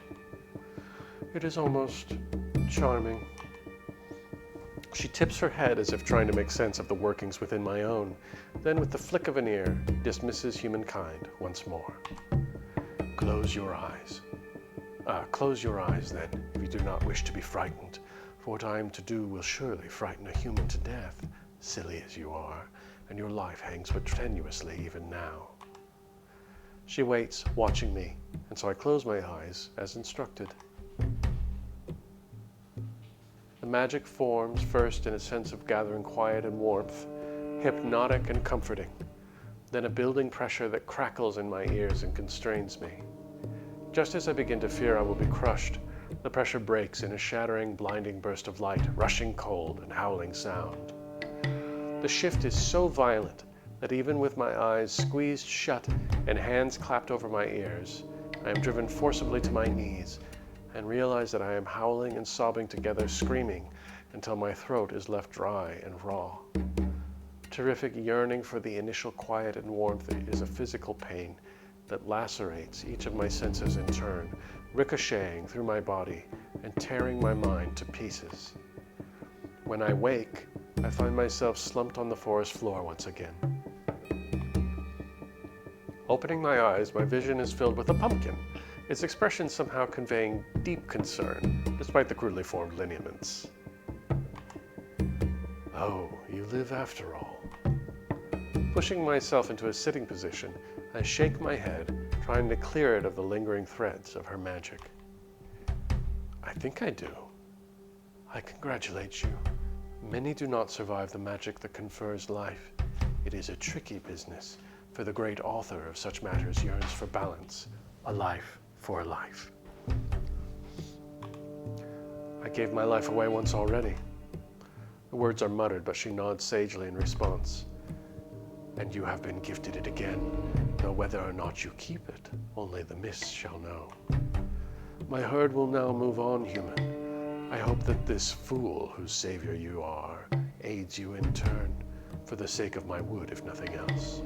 Speaker 3: It is almost charming. She tips her head as if trying to make sense of the workings within my own, then with the flick of an ear, dismisses humankind once more. Close your eyes. Close your eyes, then, if you do not wish to be frightened, for what I am to do will surely frighten a human to death, silly as you are, and your life hangs but tenuously even now. She waits, watching me, and so I close my eyes as instructed. The magic forms first in a sense of gathering quiet and warmth, hypnotic and comforting, then a building pressure that crackles in my ears and constrains me. Just as I begin to fear I will be crushed, the pressure breaks in a shattering, blinding burst of light, rushing cold and howling sound. The shift is so violent that even with my eyes squeezed shut and hands clapped over my ears, I am driven forcibly to my knees and realize that I am howling and sobbing together, screaming until my throat is left dry and raw. Terrific yearning for the initial quiet and warmth is a physical pain that lacerates each of my senses in turn, ricocheting through my body and tearing my mind to pieces. When I wake, I find myself slumped on the forest floor once again. Opening my eyes, my vision is filled with a pumpkin, its expression somehow conveying deep concern, despite the crudely formed lineaments. Oh, you live after all. Pushing myself into a sitting position, I shake my head, trying to clear it of the lingering threads of her magic. I think I do. I congratulate you. Many do not survive the magic that confers life. It is a tricky business, for the great author of such matters yearns for balance, a life for a life. I gave my life away once already. The words are muttered, but she nods sagely in response. And you have been gifted it again, though whether or not you keep it, only the mist shall know. My herd will now move on, human. I hope that this fool, whose savior you are, aids you in turn, for the sake of my wood, if nothing else.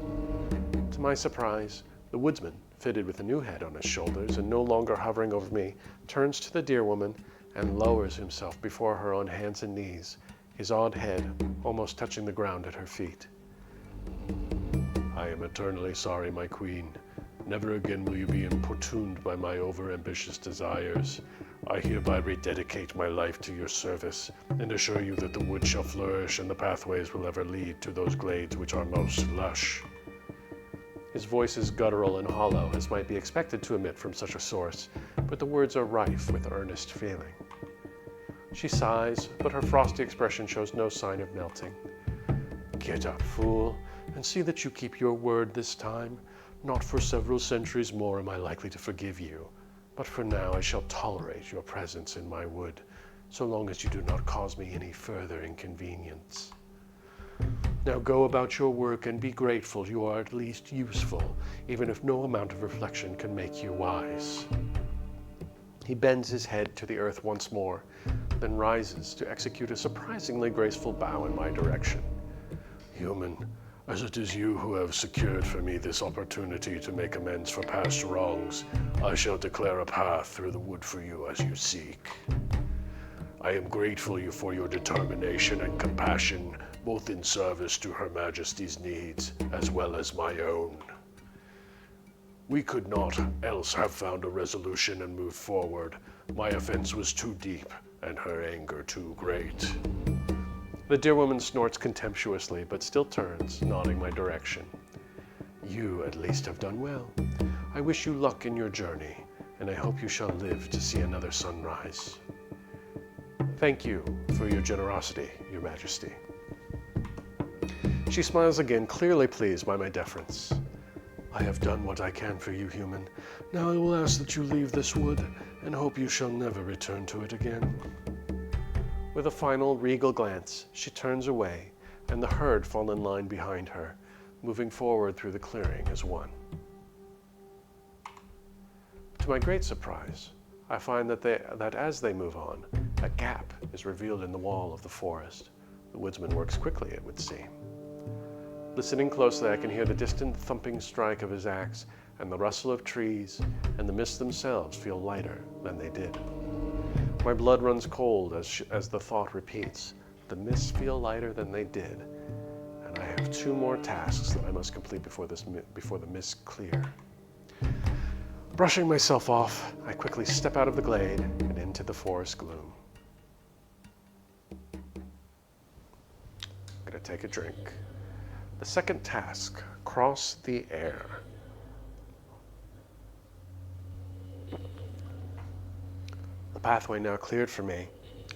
Speaker 3: To my surprise, the woodsman, fitted with a new head on his shoulders and no longer hovering over me, turns to the dear woman and lowers himself before her on hands and knees, his odd head almost touching the ground at her feet. I am eternally sorry, my queen. Never again will you be importuned by my over-ambitious desires. I hereby rededicate my life to your service, and assure you that the wood shall flourish and the pathways will ever lead to those glades which are most lush. His voice is guttural and hollow, as might be expected to emit from such a source, but the words are rife with earnest feeling. She sighs, but her frosty expression shows no sign of melting. Get up, fool, and see that you keep your word this time. Not for several centuries more am I likely to forgive you, but for now I shall tolerate your presence in my wood, so long as you do not cause me any further inconvenience. Now go about your work and be grateful you are at least useful, even if no amount of reflection can make you wise. He bends his head to the earth once more, then rises to execute a surprisingly graceful bow in my direction. Human, as it is you who have secured for me this opportunity to make amends for past wrongs, I shall declare a path through the wood for you as you seek. I am grateful for your determination and compassion, both in service to Her Majesty's needs as well as my own. We could not else have found a resolution and moved forward. My offense was too deep and her anger too great. The dear woman snorts contemptuously, but still turns, nodding my direction. You at least have done well. I wish you luck in your journey, and I hope you shall live to see another sunrise. Thank you for your generosity, Your Majesty. She smiles again, clearly pleased by my deference. I have done what I can for you, human. Now I will ask that you leave this wood, and hope you shall never return to it again. With a final regal glance, she turns away, and the herd fall in line behind her, moving forward through the clearing as one. To my great surprise, I find that as they move on, a gap is revealed in the wall of the forest. The woodsman works quickly, it would seem. Listening closely, I can hear the distant thumping strike of his axe, and the rustle of trees, and the mists themselves feel lighter than they did. My blood runs cold as the thought repeats. The mists feel lighter than they did, and I have 2 more tasks that I must complete before the mists clear. Brushing myself off, I quickly step out of the glade and into the forest gloom. I'm gonna take a drink. The second task, cross the air. The pathway now cleared for me,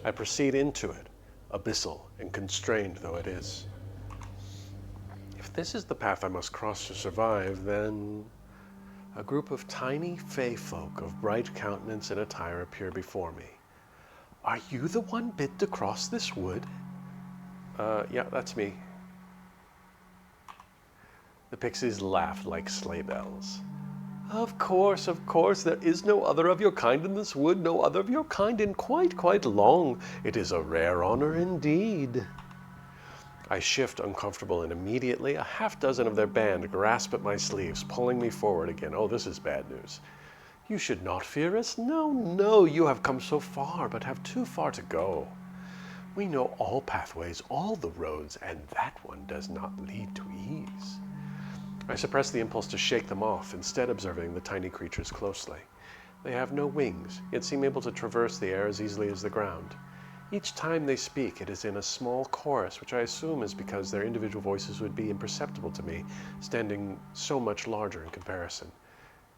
Speaker 3: I proceed into it, abyssal and constrained though it is. If this is the path I must cross to survive, then a group of tiny fey folk of bright countenance and attire appear before me. Are you the one bid to cross this wood? Yeah, that's me. The pixies laughed like sleigh bells. Of course, there is no other of your kind in this wood, no other of your kind in quite long. It is a rare honor indeed. I shift uncomfortable, and immediately a half-dozen of their band grasp at my sleeves, pulling me forward again. Oh, this is bad news. You should not fear us. No, you have come so far, but have too far to go. We know all pathways, all the roads, and that one does not lead to ease. I suppress the impulse to shake them off, instead observing the tiny creatures closely. They have no wings, yet seem able to traverse the air as easily as the ground. Each time they speak, it is in a small chorus, which I assume is because their individual voices would be imperceptible to me, standing so much larger in comparison.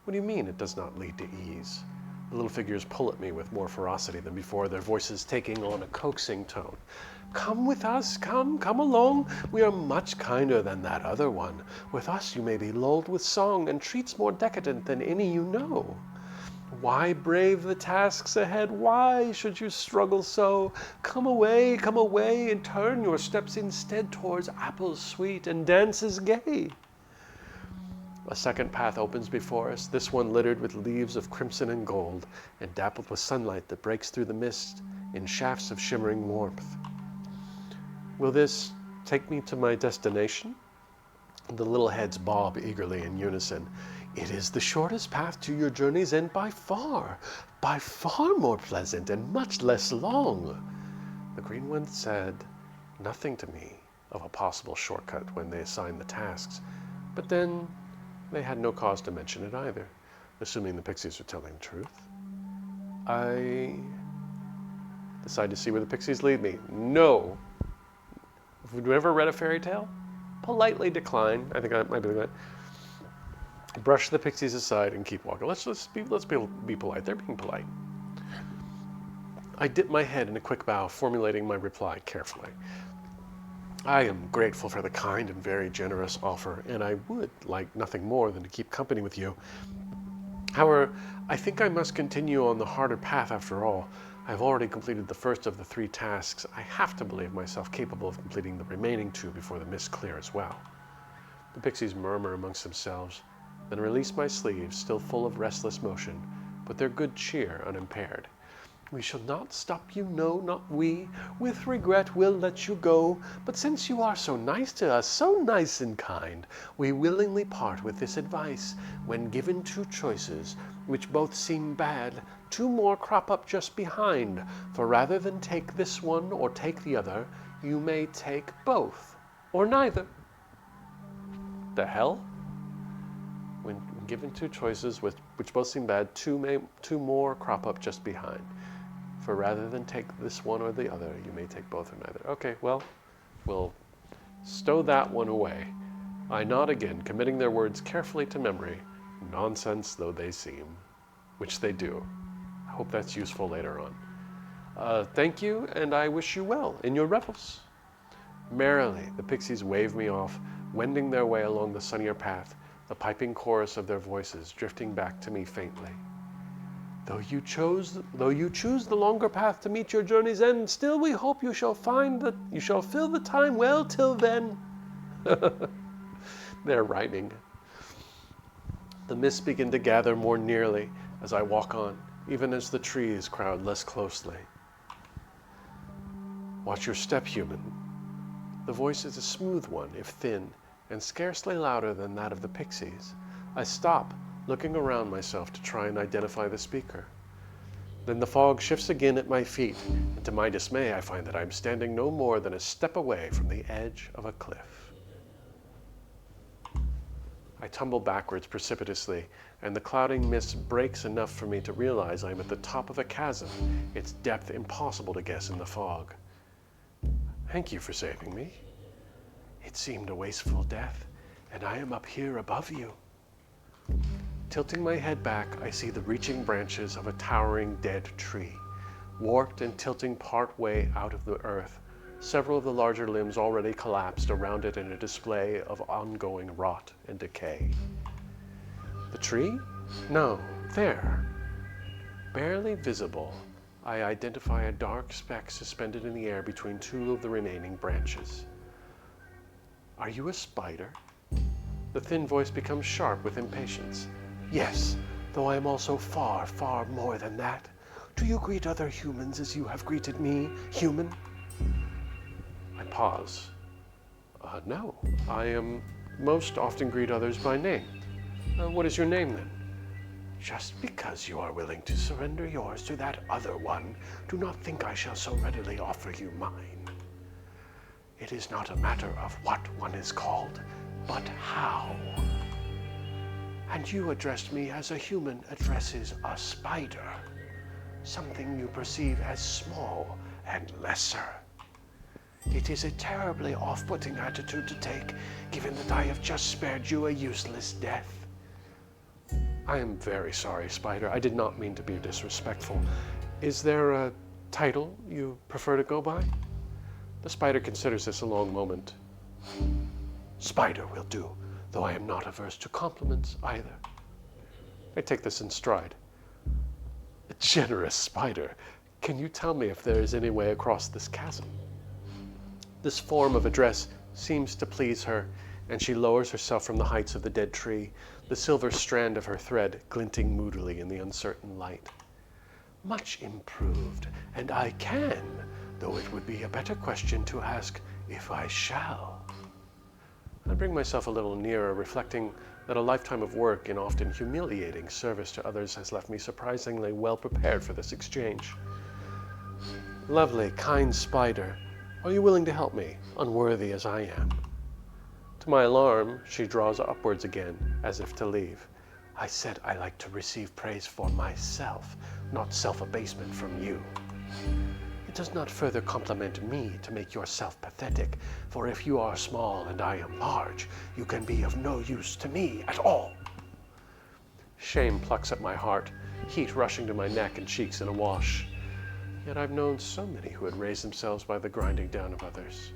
Speaker 3: What do you mean it does not lead to ease? The little figures pull at me with more ferocity than before, their voices taking on a coaxing tone. Come with us, come along. We are much kinder than that other one. With us you may be lulled with song and treats more decadent than any you know. Why brave the tasks ahead? Why should you struggle so? Come away, and turn your steps instead towards apples sweet and dances gay. A second path opens before us, this one littered with leaves of crimson and gold, and dappled with sunlight that breaks through the mist in shafts of shimmering warmth. Will this take me to my destination? The little heads bob eagerly in unison. It is the shortest path to your journey's end by far more pleasant and much less long. The green one said nothing to me of a possible shortcut when they assigned the tasks, but then they had no cause to mention it either, assuming the pixies were telling the truth. I decide to see where the pixies lead me. No. Have you ever read a fairy tale? Politely decline. I think I might be that. Brush the pixies aside and keep walking. Let's be polite. They're being polite. I dip my head in a quick bow, formulating my reply carefully. I am grateful for the kind and very generous offer, and I would like nothing more than to keep company with you. However, I think I must continue on the harder path after all. I have already completed the first of the 3 tasks. I have to believe myself capable of completing the remaining 2 before the mist clear as well. The pixies murmur amongst themselves, then release my sleeves, still full of restless motion, but their good cheer unimpaired. We shall not stop you, no, not we. With regret we'll let you go. But since you are so nice to us, so nice and kind, we willingly part with this advice. When given 2 choices, which both seem bad, 2 more crop up just behind. For rather than take this one or take the other, you may take both, or neither. The hell? When given 2 choices, which both seem bad, 2 more crop up just behind. For rather than take this one or the other, you may take both or neither. Okay, well, we'll stow that one away. I nod again, committing their words carefully to memory, nonsense though they seem, which they do. I hope that's useful later on. Thank you, and I wish you well in your revels. Merrily, the pixies wave me off, wending their way along the sunnier path, the piping chorus of their voices drifting back to me faintly. Though you choose the longer path to meet your journey's end, still we hope you shall fill the time well till then. They're rhyming. The mists begin to gather more nearly as I walk on, even as the trees crowd less closely. Watch your step, human. The voice is a smooth one, if thin, and scarcely louder than that of the pixies. I stop, looking around myself to try and identify the speaker. Then the fog shifts again at my feet, and to my dismay I find that I am standing no more than a step away from the edge of a cliff. I tumble backwards precipitously, and the clouding mist breaks enough for me to realize I am at the top of a chasm, its depth impossible to guess in the fog. Thank you for saving me. It seemed a wasteful death, and I am up here above you. Tilting my head back, I see the reaching branches of a towering dead tree, warped and tilting part way out of the earth, several of the larger limbs already collapsed around it in a display of ongoing rot and decay. The tree? No, there. Barely visible, I identify a dark speck suspended in the air between 2 of the remaining branches. Are you a spider? The thin voice becomes sharp with impatience. Yes, though I am also far, far more than that. Do you greet other humans as you have greeted me, human? I pause. No, I most often greet others by name. What is your name then? Just because you are willing to surrender yours to that other one, do not think I shall so readily offer you mine. It is not a matter of what one is called, but how. And you addressed me as a human addresses a spider, something you perceive as small and lesser. It is a terribly off-putting attitude to take, given that I have just spared you a useless death. I am very sorry, Spider. I did not mean to be disrespectful. Is there a title you prefer to go by? The spider considers this a long moment. Spider will do, though I am not averse to compliments either. I take this in stride. A generous spider. Can you tell me if there is any way across this chasm? This form of address seems to please her, and she lowers herself from the heights of the dead tree, the silver strand of her thread glinting moodily in the uncertain light. Much improved, and I can, though it would be a better question to ask if I shall. I bring myself a little nearer, reflecting that a lifetime of work in often humiliating service to others has left me surprisingly well prepared for this exchange. Lovely, kind spider, are you willing to help me, unworthy as I am? To my alarm, she draws upwards again, as if to leave. I said I like to receive praise for myself, not self-abasement from you. It does not further compliment me to make yourself pathetic, for if you are small and I am large, you can be of no use to me at all. Shame plucks at my heart, heat rushing to my neck and cheeks in a wash. Yet I've known so many who had raised themselves by the grinding down of others,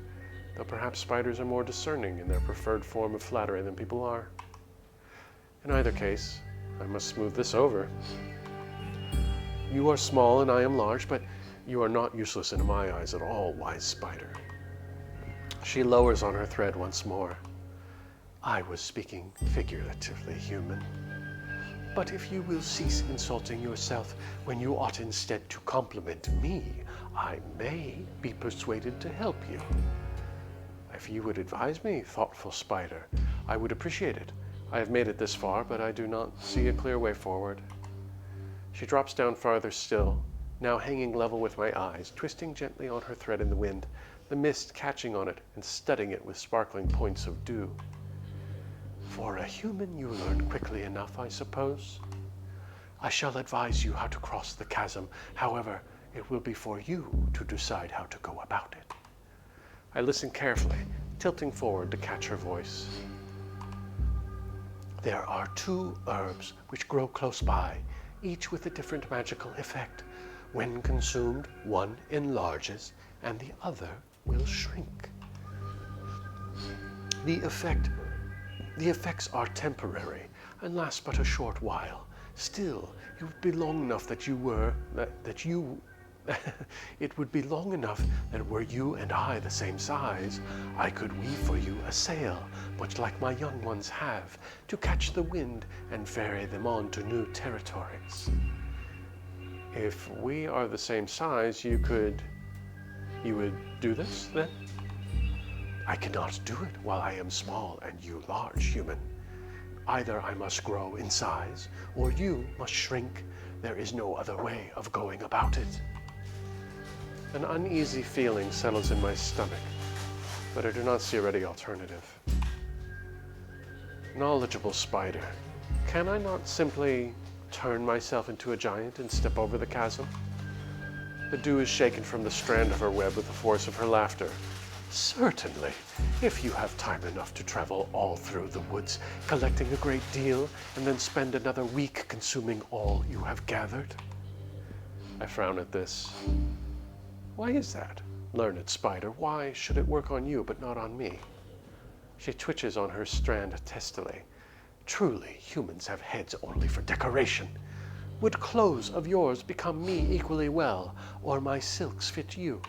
Speaker 3: though perhaps spiders are more discerning in their preferred form of flattery than people are. In either case, I must smooth this over. You are small and I am large, but you are not useless in my eyes at all, wise spider. She lowers on her thread once more. I was speaking figuratively, human. But if you will cease insulting yourself when you ought instead to compliment me, I may be persuaded to help you. If you would advise me, thoughtful spider, I would appreciate it. I have made it this far, but I do not see a clear way forward. She drops down farther still, now hanging level with my eyes, twisting gently on her thread in the wind, the mist catching on it and studding it with sparkling points of dew. For a human you learn quickly enough, I suppose. I shall advise you how to cross the chasm. However, it will be for you to decide how to go about it. I listen carefully, tilting forward to catch her voice. There are 2 herbs which grow close by, each with a different magical effect. When consumed, one enlarges and the other will shrink. The effects are temporary and last but a short while. Still, it would be long enough it would be long enough that were you and I the same size, I could weave for you a sail, much like my young ones have, to catch the wind and ferry them on to new territories. If we are the same size, you would do this, then? I cannot do it while I am small and you large, human. Either I must grow in size, or you must shrink. There is no other way of going about it. An uneasy feeling settles in my stomach, but I do not see a ready alternative. Knowledgeable spider, can I not simply turn myself into a giant and step over the chasm? The dew is shaken from the strand of her web with the force of her laughter. Certainly, if you have time enough to travel all through the woods, collecting a great deal, and then spend another week consuming all you have gathered. I frown at this. Why is that, learned spider? Why should it work on you but not on me? She twitches on her strand testily. Truly, humans have heads only for decoration. Would clothes of yours become me equally well, or my silks fit you?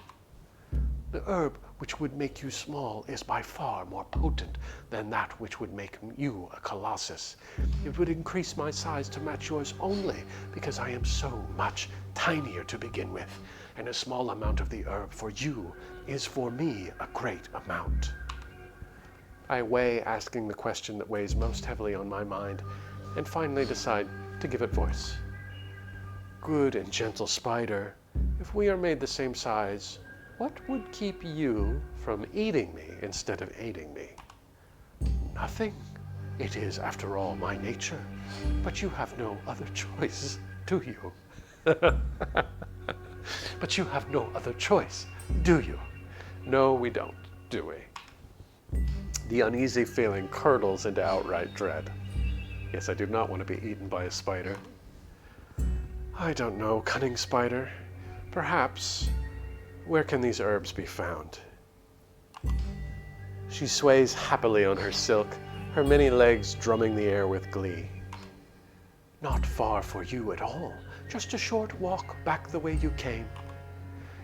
Speaker 3: The herb which would make you small is by far more potent than that which would make you a colossus. It would increase my size to match yours only because I am so much tinier to begin with, and a small amount of the herb for you is for me a great amount. I weigh asking the question that weighs most heavily on my mind, and finally decide to give it voice. Good and gentle spider, if we are made the same size, what would keep you from eating me instead of aiding me? Nothing. It is, after all, my nature. But you have no other choice, do you? But you have no other choice, do you? No, we don't, do we? The uneasy feeling curdles into outright dread. Yes, I do not want to be eaten by a spider. I don't know, cunning spider. Perhaps. Where can these herbs be found? She sways happily on her silk, her many legs drumming the air with glee. Not far for you at all, just a short walk back the way you came.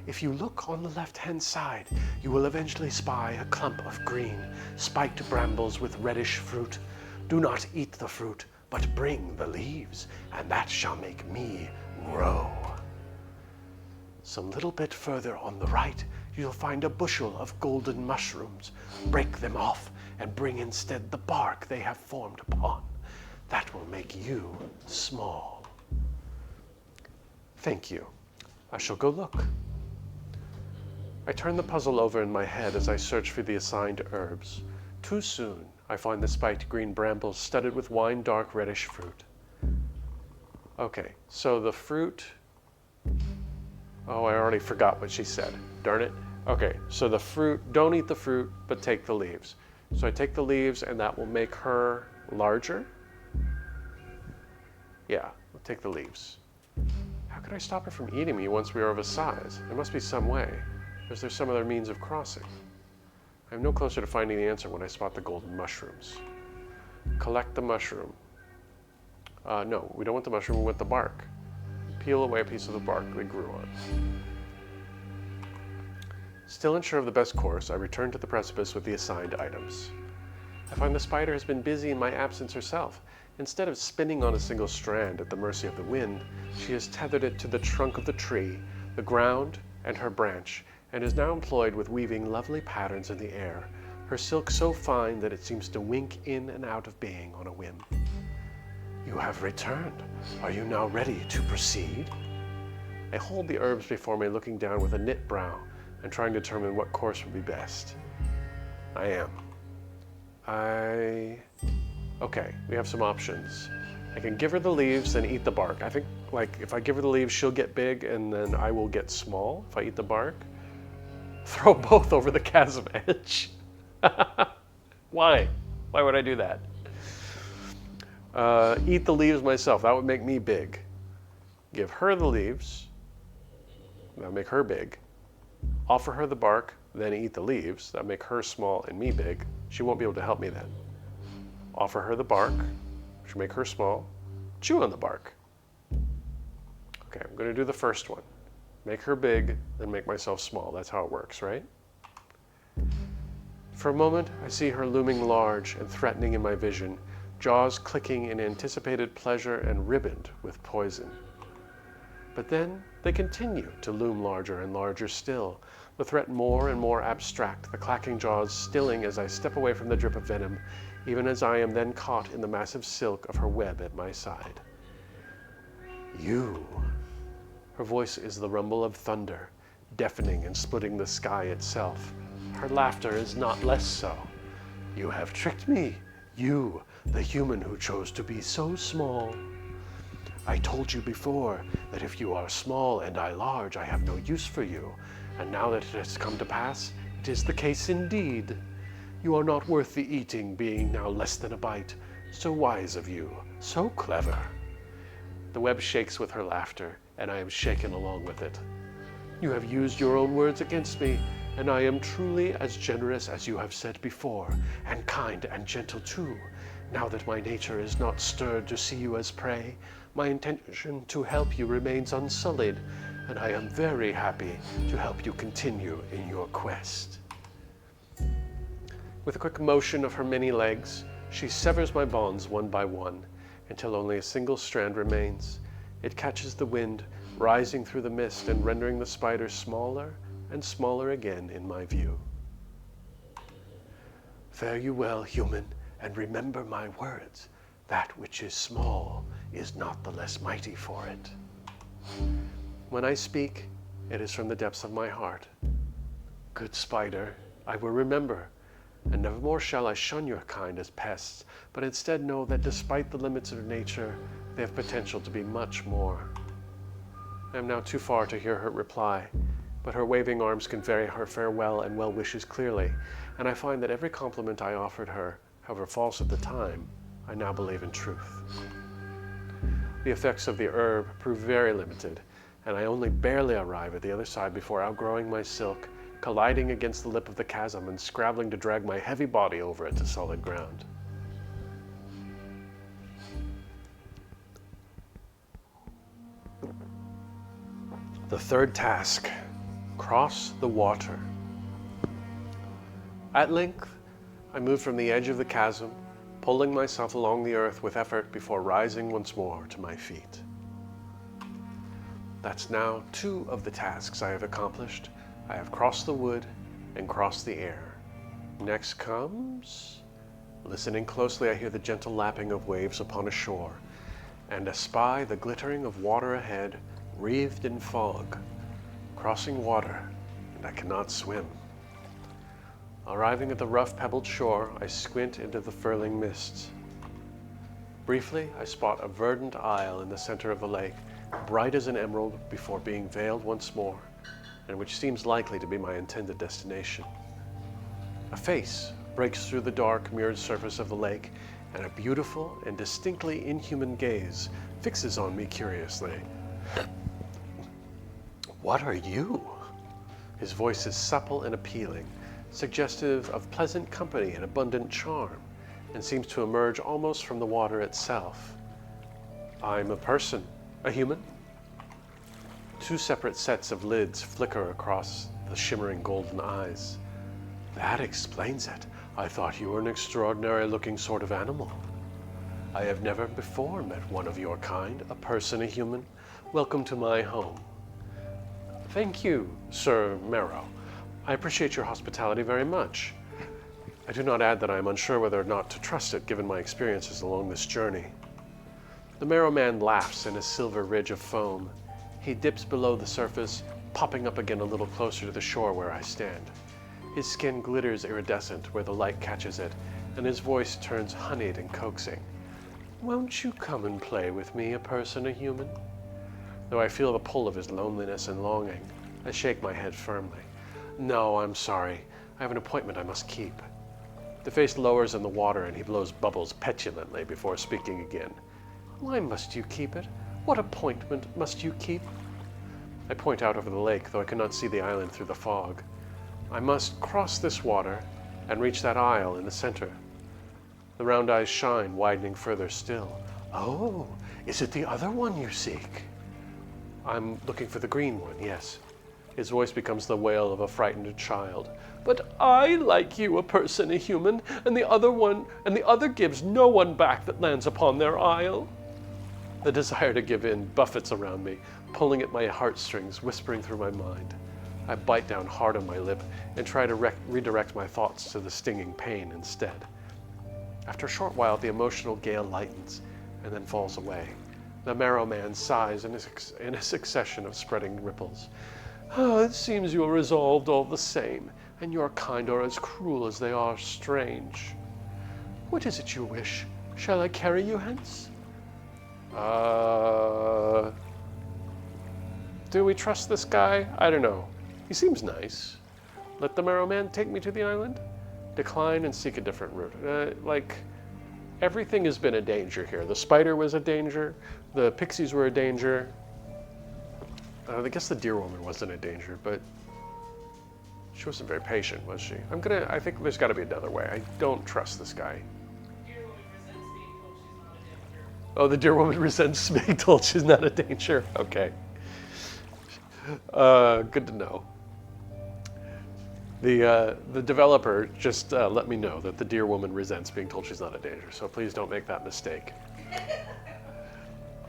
Speaker 3: If you look on the left-hand side, you will eventually spy a clump of green, spiked brambles with reddish fruit. Do not eat the fruit, but bring the leaves, and that shall make me grow. Some little bit further on the right, you'll find a bushel of golden mushrooms. Break them off and bring instead the bark they have formed upon. That will make you small. Thank you. I shall go look. I turn the puzzle over in my head as I search for the assigned herbs. Too soon, I find the spiked green brambles studded with wine-dark reddish fruit. Okay, so the fruit... Oh, I already forgot what she said. Darn it. Okay, so the fruit, don't eat the fruit, but take the leaves. So I take the leaves and that will make her larger? Yeah, I'll take the leaves. How could I stop her from eating me once we are of a size? There must be some way. Is there some other means of crossing? I am no closer to finding the answer when I spot the golden mushrooms. Collect the mushroom. No, we don't want the mushroom, we want the bark. Peel away a piece of the bark they grew on. Still unsure of the best course, I return to the precipice with the assigned items. I find the spider has been busy in my absence herself. Instead of spinning on a single strand at the mercy of the wind, she has tethered it to the trunk of the tree, the ground, and her branch, and is now employed with weaving lovely patterns in the air, her silk so fine that it seems to wink in and out of being on a whim. You have returned. Are you now ready to proceed? I hold the herbs before me, looking down with a knit brow and trying to determine what course would be best. I am. Okay, we have some options. I can give her the leaves and eat the bark. I think, like, if I give her the leaves, she'll get big and then I will get small if I eat the bark. Throw both over the chasm edge. Why? Why would I do that? Eat the leaves myself. That would make me big. Give her the leaves. That'll make her big. Offer her the bark, then eat the leaves. That'll make her small and me big. She won't be able to help me then. Offer her the bark, which will make her small. Chew on the bark. Okay, I'm going to do the first one. Make her big, then make myself small. That's how it works, right? For a moment, I see her looming large and threatening in my vision, jaws clicking in anticipated pleasure and ribboned with poison. But then they continue to loom larger and larger still, the threat more and more abstract, the clacking jaws stilling as I step away from the drip of venom, even as I am then caught in the massive silk of her web at my side. You. Her voice is the rumble of thunder, deafening and splitting the sky itself. Her laughter is not less so. You have tricked me. You, the human who chose to be so small. I told you before that if you are small and I large, I have no use for you. And now that it has come to pass, it is the case indeed. You are not worth the eating, being now less than a bite. So wise of you, so clever. The web shakes with her laughter, and I am shaken along with it. You have used your own words against me, and I am truly as generous as you have said before, and kind and gentle too. Now that my nature is not stirred to see you as prey, my intention to help you remains unsullied, and I am very happy to help you continue in your quest. With a quick motion of her many legs, she severs my bonds one by one, until only a single strand remains. It catches the wind, rising through the mist and rendering the spider smaller and smaller again in my view. Fare you well, human, and remember my words. That which is small is not the less mighty for it. When I speak, it is from the depths of my heart. Good spider, I will remember, and nevermore shall I shun your kind as pests, but instead know that despite the limits of nature, they have potential to be much more. I am now too far to hear her reply, but her waving arms convey her farewell and well wishes clearly, and I find that every compliment I offered her, however false at the time, I now believe in truth. The effects of the herb prove very limited, and I only barely arrive at the other side before outgrowing my silk, colliding against the lip of the chasm and scrabbling to drag my heavy body over it to solid ground. The third task, cross the water. At length, I moved from the edge of the chasm, pulling myself along the earth with effort before rising once more to my feet. That's now 2 of the tasks I have accomplished. I have crossed the wood and crossed the air. Next comes... Listening closely, I hear the gentle lapping of waves upon a shore, and espy the glittering of water ahead, wreathed in fog. Crossing water, and I cannot swim. Arriving at the rough pebbled shore, I squint into the furling mists. Briefly, I spot a verdant isle in the center of the lake, bright as an emerald before being veiled once more, and which seems likely to be my intended destination. A face breaks through the dark, mirrored surface of the lake, and a beautiful and distinctly inhuman gaze fixes on me curiously. "What are you?" His voice is supple and appealing, suggestive of pleasant company and abundant charm, and seems to emerge almost from the water itself. "I'm a person, a human." 2 separate sets of lids flicker across the shimmering golden eyes. "That explains it. I thought you were an extraordinary-looking sort of animal. I have never before met one of your kind, a person, a human. Welcome to my home." "Thank you, Sir Marrow. I appreciate your hospitality very much. I do not add that I am unsure whether or not to trust it, given my experiences along this journey." The Marrow Man laughs in a silver ridge of foam. He dips below the surface, popping up again a little closer to the shore where I stand. His skin glitters iridescent where the light catches it, and his voice turns honeyed and coaxing. "Won't you come and play with me, a person, a human?" Though I feel the pull of his loneliness and longing, I shake my head firmly. "No, I'm sorry. I have an appointment I must keep." The face lowers in the water and he blows bubbles petulantly before speaking again. "Why must you keep it? What appointment must you keep?" I point out over the lake, though I cannot see the island through the fog. "I must cross this water and reach that isle in the center." The round eyes shine, widening further still. "Oh, is it the other one you seek?" "I'm looking for the green one, yes." His voice becomes the wail of a frightened child. "But I like you, a person, a human, and the other gives no one back that lands upon their isle." The desire to give in buffets around me, pulling at my heartstrings, whispering through my mind. I bite down hard on my lip and try to redirect my thoughts to the stinging pain instead. After a short while, the emotional gale lightens and then falls away. The Marrow Man sighs in a succession of spreading ripples. "Oh, it seems you are resolved all the same, and your kind are as cruel as they are strange. What is it you wish? Shall I carry you hence?" Do we trust this guy? I don't know. He seems nice. Let the Marrow Man take me to the island? Decline and seek a different route. Everything has been a danger here. The spider was a danger. The pixies were a danger. I guess the deer woman wasn't a danger, but she wasn't very patient, was she? I think there's got to be another way. I don't trust this guy. Oh, the deer woman resents being told she's not a danger. Okay. Good to know. The developer just let me know that the deer woman resents being told she's not a danger, so please don't make that mistake.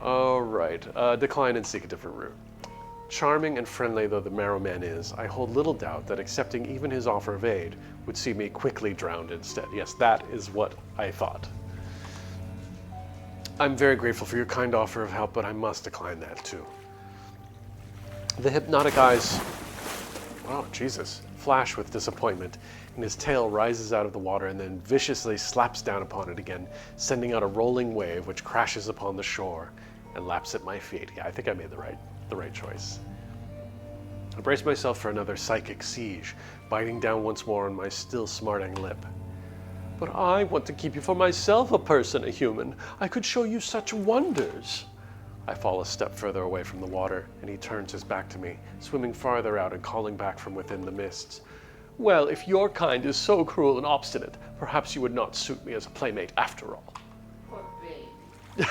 Speaker 3: All right, decline and seek a different route. Charming and friendly though the Marrow Man is, I hold little doubt that accepting even his offer of aid would see me quickly drowned instead. Yes, that is what I thought. I'm very grateful for your kind offer of help, but I must decline that too. The hypnotic eyes, oh Jesus, flash with disappointment, and his tail rises out of the water and then viciously slaps down upon it again, sending out a rolling wave which crashes upon the shore and laps at my feet. Yeah, I think I made the right choice. I brace myself for another psychic siege, biting down once more on my still smarting lip. But I want to keep you for myself, a person, a human. I could show you such wonders. I fall a step further away from the water, and he turns his back to me, swimming farther out and calling back from within the mists. Well, if your kind is so cruel and obstinate, perhaps you would not suit me as a playmate after all.
Speaker 4: Poor babe.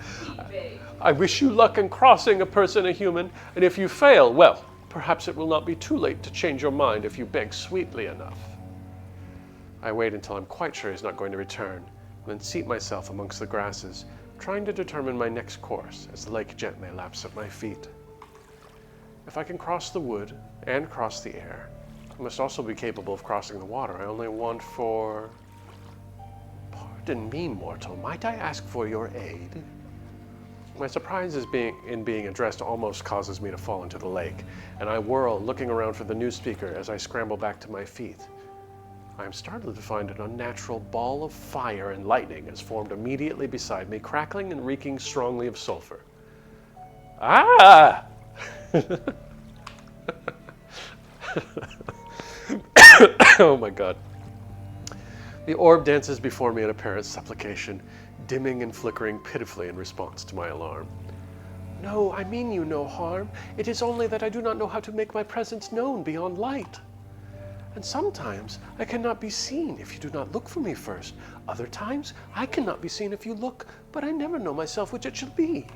Speaker 4: Sweet babe.
Speaker 3: I wish you luck in crossing, a person, a human, and if you fail, well, perhaps it will not be too late to change your mind if you beg sweetly enough. I wait until I'm quite sure he's not going to return, and then seat myself amongst the grasses, trying to determine my next course as the lake gently laps at my feet. If I can cross the wood and cross the air, I must also be capable of crossing the water. I only want for... Pardon me, mortal, might I ask for your aid? My surprise in being addressed almost causes me to fall into the lake, and I whirl, looking around for the new speaker as I scramble back to my feet. I am startled to find an unnatural ball of fire and lightning has formed immediately beside me, crackling and reeking strongly of sulfur. Ah! Oh my God. The orb dances before me in apparent supplication, dimming and flickering pitifully in response to my alarm. No, I mean you no harm. It is only that I do not know how to make my presence known beyond light. And sometimes I cannot be seen if you do not look for me first. Other times I cannot be seen if you look, but I never know myself which it shall be.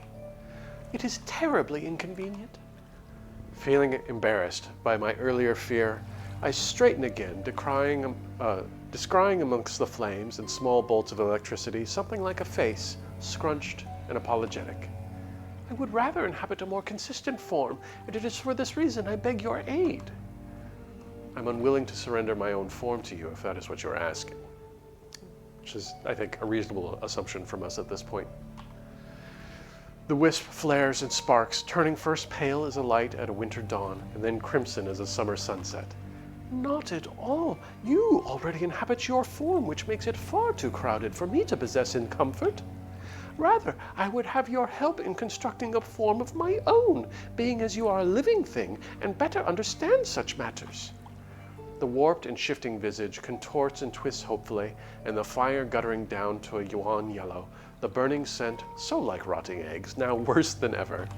Speaker 3: It is terribly inconvenient. Feeling embarrassed by my earlier fear, I straighten again, descrying amongst the flames and small bolts of electricity something like a face, scrunched and apologetic. I would rather inhabit a more consistent form, and it is for this reason I beg your aid. I'm unwilling to surrender my own form to you, if that is what you're asking. Which is, I think, a reasonable assumption from us at this point. The wisp flares and sparks, turning first pale as a light at a winter dawn, and then crimson as a summer sunset. Not at all. You already inhabit your form, which makes it far too crowded for me to possess in comfort. Rather, I would have your help in constructing a form of my own, being as you are a living thing, and better understand such matters. The warped and shifting visage contorts and twists hopefully, and the fire guttering down to a yuan yellow, the burning scent, so like rotting eggs, now worse than ever.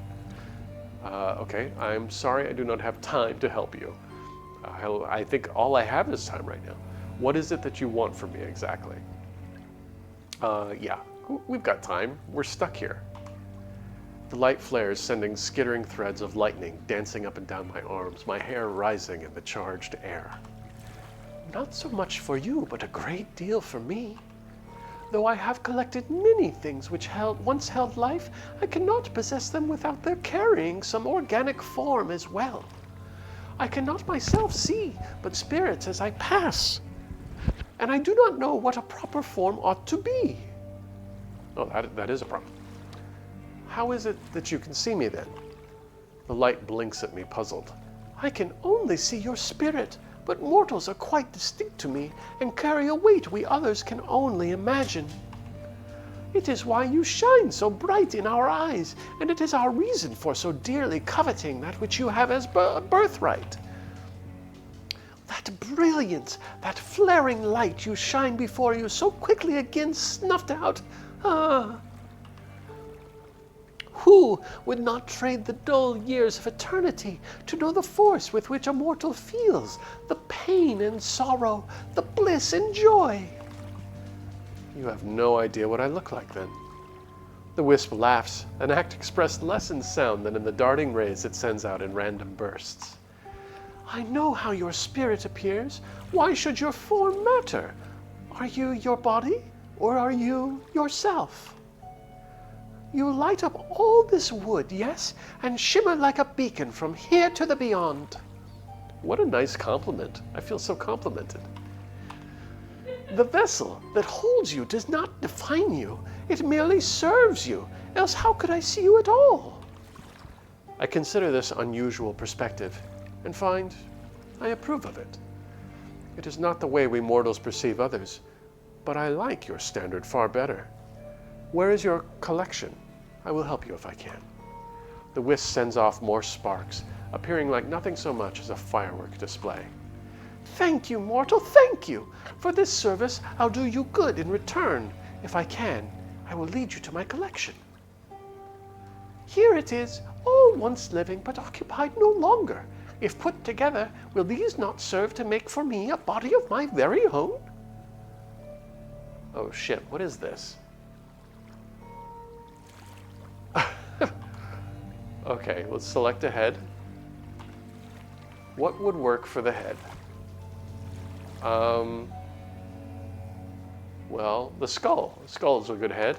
Speaker 3: Okay, I'm sorry I do not have time to help you. I think all I have is time right now. What is it that you want from me exactly? Yeah, we've got time. We're stuck here. The light flares, sending skittering threads of lightning dancing up and down my arms, my hair rising in the charged air. Not so much for you, but a great deal for me. Though I have collected many things which once held life, I cannot possess them without their carrying some organic form as well. I cannot myself see but spirits as I pass, and I do not know what a proper form ought to be. Oh, that is a problem. How is it that you can see me then? The light blinks at me, puzzled. I can only see your spirit, but mortals are quite distinct to me and carry a weight we others can only imagine. It is why you shine so bright in our eyes, and it is our reason for so dearly coveting that which you have as birthright. That brilliance, that flaring light you shine before you so quickly again snuffed out. Who would not trade the dull years of eternity to know the force with which a mortal feels, the pain and sorrow, the bliss and joy? You have no idea what I look like then. The wisp laughs, an act expressed less in sound than in the darting rays it sends out in random bursts. I know how your spirit appears. Why should your form matter? Are you your body, or are you yourself? You light up all this wood, yes, and shimmer like a beacon from here to the beyond. What a nice compliment. I feel so complimented. The vessel that holds you does not define you. It merely serves you, else how could I see you at all? I consider this unusual perspective, and find I approve of it. It is not the way we mortals perceive others, but I like your standard far better. Where is your collection? I will help you if I can. The wisp sends off more sparks, appearing like nothing so much as a firework display. Thank you, mortal, thank you. For this service, I'll do you good in return. If I can, I will lead you to my collection. Here it is, all once living, but occupied no longer. If put together, will these not serve to make for me a body of my very own? Oh shit, what is this? Okay, let's select a head. What would work for the head? Well, the skull. The skull is a good head.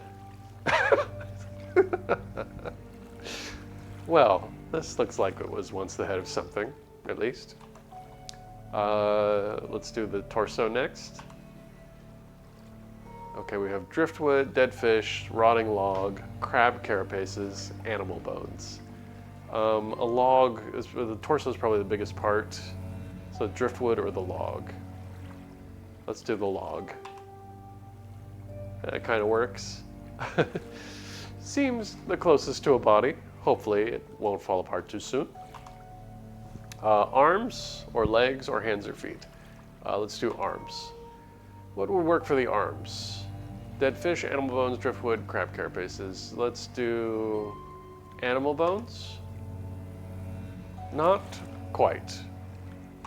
Speaker 3: Well, this looks like it was once the head of something, at least. Let's do the torso next. Okay, we have driftwood, dead fish, rotting log, crab carapaces, animal bones. A log, the torso is probably the biggest part. So driftwood or the log. Let's do the log. That kind of works. Seems the closest to a body. Hopefully it won't fall apart too soon. Arms or legs or hands or feet. Let's do arms. What would work for the arms? Dead fish, animal bones, driftwood, crab carapaces. Let's do animal bones. Not quite.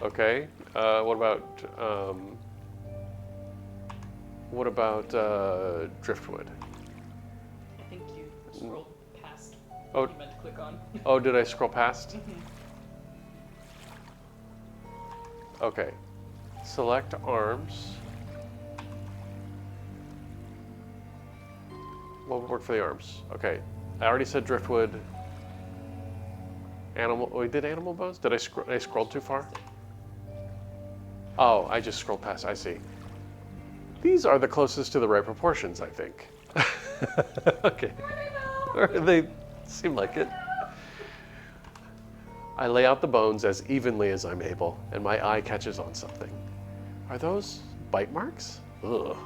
Speaker 3: Okay. What about driftwood?
Speaker 4: I think you scrolled past
Speaker 3: Oh.
Speaker 4: what you meant to click on.
Speaker 3: Oh, did I scroll past? Okay. Select arms. What would work for the arms? Okay. I already said driftwood. Animal. Oh, we did animal bones? Did I scroll too far? Oh, I just scrolled past. I see. These are the closest to the right proportions, I think. Okay. They seem like it. I lay out the bones as evenly as I'm able, and my eye catches on something. Are those bite marks? Ugh.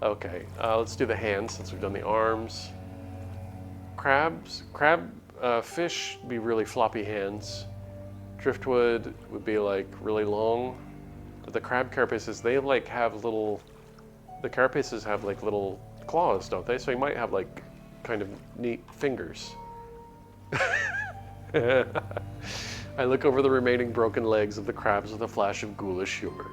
Speaker 3: Okay, let's do the hands since we've done the arms. Fish would be really floppy hands. Driftwood would be like really long. But the crab carapaces, they like have little, the carapaces have like little claws, don't they? So you might have like kind of neat fingers. I look over the remaining broken legs of the crabs with a flash of ghoulish humor.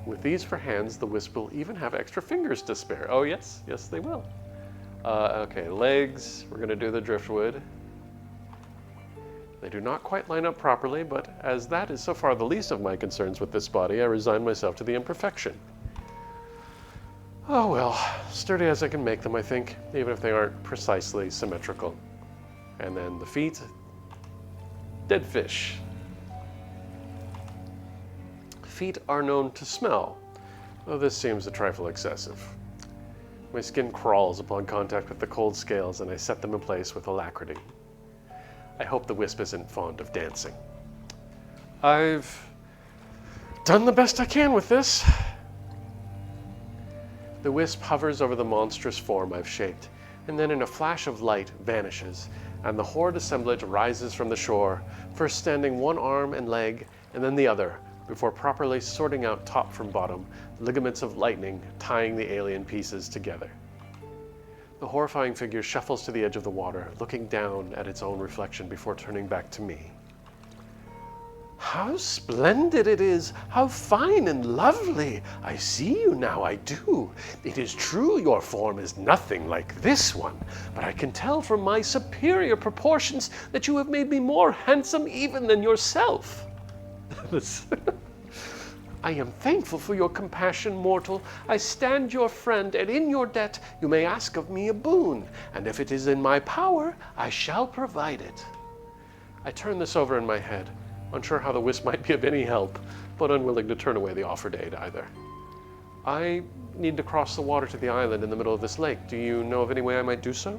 Speaker 3: With these for hands, the wisp will even have extra fingers to spare. Oh yes, yes they will. Okay, legs, we're gonna do the driftwood. They do not quite line up properly, but as that is so far the least of my concerns with this body, I resign myself to the imperfection. Oh well, sturdy as I can make them, I think, even if they aren't precisely symmetrical. And then the feet, dead fish. Feet are known to smell, though this seems a trifle excessive. My skin crawls upon contact with the cold scales, and I set them in place with alacrity. I hope the wisp isn't fond of dancing. I've done the best I can with this. The wisp hovers over the monstrous form I've shaped, and then in a flash of light vanishes, and the horde assemblage rises from the shore, first standing one arm and leg, and then the other, before properly sorting out top from bottom, ligaments of lightning tying the alien pieces together. The horrifying figure shuffles to the edge of the water, looking down at its own reflection before turning back to me. How splendid it is! How fine and lovely! I see you now, I do. It is true your form is nothing like this one, but I can tell from my superior proportions that you have made me more handsome even than yourself. I am thankful for your compassion, mortal. I stand your friend, and in your debt you may ask of me a boon, and if it is in my power, I shall provide it. I turn this over in my head, unsure how the wisp might be of any help, but unwilling to turn away the offered aid either. I need to cross the water to the island in the middle of this lake. Do you know of any way I might do so?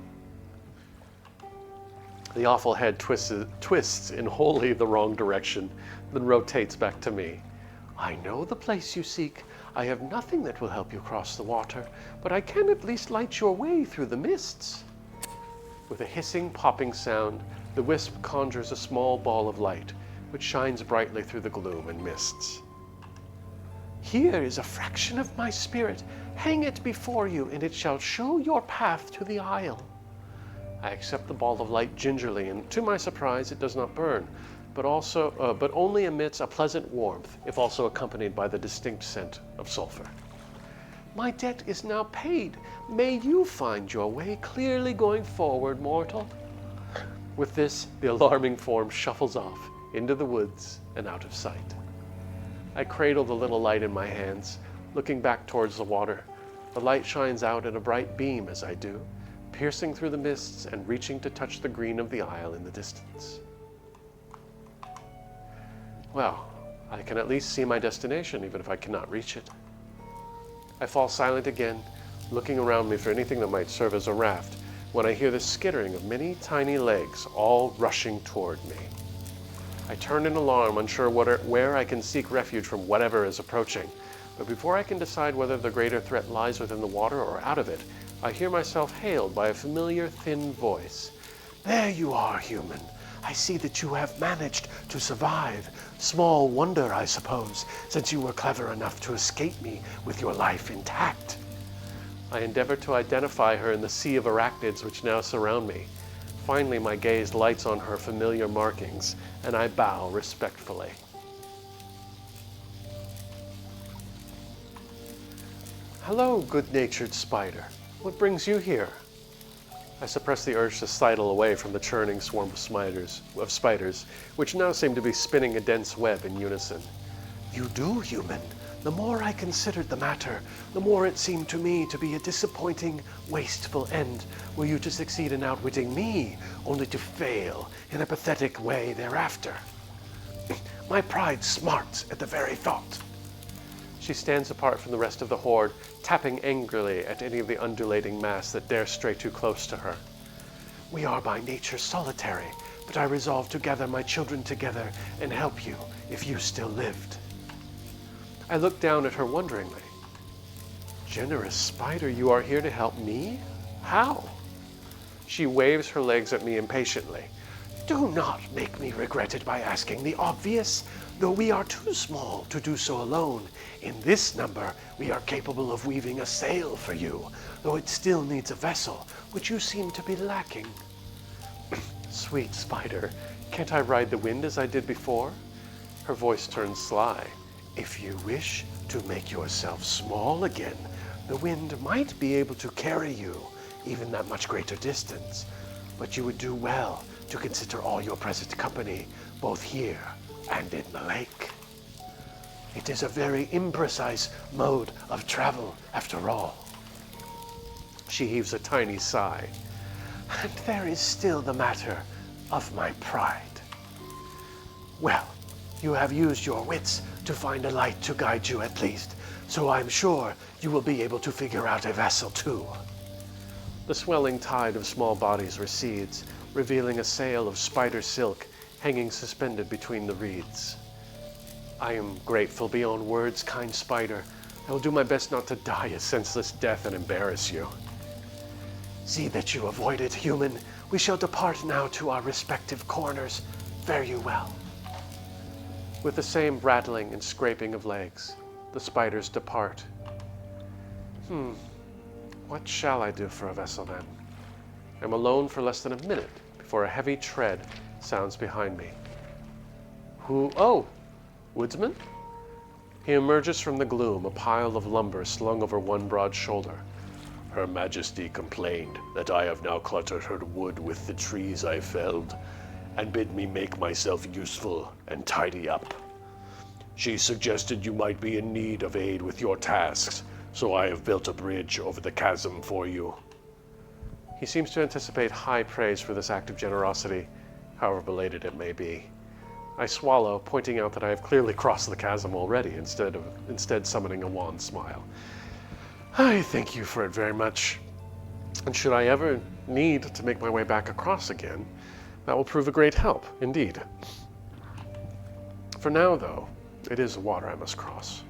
Speaker 3: The awful head twists in wholly the wrong direction, then rotates back to me. I know the place you seek. I have nothing that will help you cross the water, but I can at least light your way through the mists. With a hissing, popping sound, The wisp conjures a small ball of light, which shines brightly through the gloom and mists. "Here is a fraction of my spirit. Hang it before you, and it shall show your path to the isle." I accept the ball of light gingerly, and to my surprise, it does not burn, but only emits a pleasant warmth, if also accompanied by the distinct scent of sulfur. "My debt is now paid. May you find your way clearly going forward, mortal." With this, the alarming form shuffles off into the woods and out of sight. I cradle the little light in my hands, looking back towards the water. The light shines out in a bright beam as I do, piercing through the mists and reaching to touch the green of the isle in the distance. Well, I can at least see my destination, even if I cannot reach it. I fall silent again, looking around me for anything that might serve as a raft, when I hear the skittering of many tiny legs all rushing toward me. I turn in alarm, unsure where I can seek refuge from whatever is approaching. But before I can decide whether the greater threat lies within the water or out of it, I hear myself hailed by a familiar thin voice. "There you are, human. I see that you have managed to survive. Small wonder, I suppose, since you were clever enough to escape me with your life intact." I endeavor to identify her in the sea of arachnids which now surround me. Finally, my gaze lights on her familiar markings, and I bow respectfully. "Hello, good-natured spider. What brings you here?" I suppress the urge to sidle away from the churning swarm of spiders, which now seem to be spinning a dense web in unison. "You do, human. The more I considered the matter, the more it seemed to me to be a disappointing, wasteful end, were you to succeed in outwitting me, only to fail in a pathetic way thereafter. My pride smarts at the very thought." She stands apart from the rest of the horde, tapping angrily at any of the undulating mass that dare stray too close to her. "We are by nature solitary, but I resolved to gather my children together and help you if you still lived." I look down at her wonderingly. "Generous spider, you are here to help me? How?" She waves her legs at me impatiently. "Do not make me regret it by asking the obvious. Though we are too small to do so alone, in this number we are capable of weaving a sail for you, though it still needs a vessel, which you seem to be lacking." "Sweet spider, can't I ride the wind as I did before?" Her voice turns sly. "If you wish to make yourself small again, the wind might be able to carry you even that much greater distance, but you would do well to consider all your present company, both here and in the lake. It is a very imprecise mode of travel, after all." She heaves a tiny sigh. "And there is still the matter of my pride. Well, you have used your wits to find a light to guide you at least, so I'm sure you will be able to figure out a vessel too." The swelling tide of small bodies recedes, revealing a sail of spider silk hanging suspended between the reeds. "I am grateful beyond words, kind spider. I will do my best not to die a senseless death and embarrass you." "See that you avoid it, human. We shall depart now to our respective corners. Fare you well." With the same rattling and scraping of legs, the spiders depart. What shall I do for a vessel then? I'm alone for less than a minute before a heavy tread sounds behind me. "Who? Oh, woodsman?" He emerges from the gloom, a pile of lumber slung over one broad shoulder. "Her Majesty complained that I have now cluttered her wood with the trees I felled, and bid me make myself useful and tidy up. She suggested you might be in need of aid with your tasks, so I have built a bridge over the chasm for you." He seems to anticipate high praise for this act of generosity, however belated it may be. I swallow, pointing out that I have clearly crossed the chasm already, instead summoning a wan smile. "I thank you for it very much. And should I ever need to make my way back across again, that will prove a great help, indeed. For now, though, it is the water I must cross."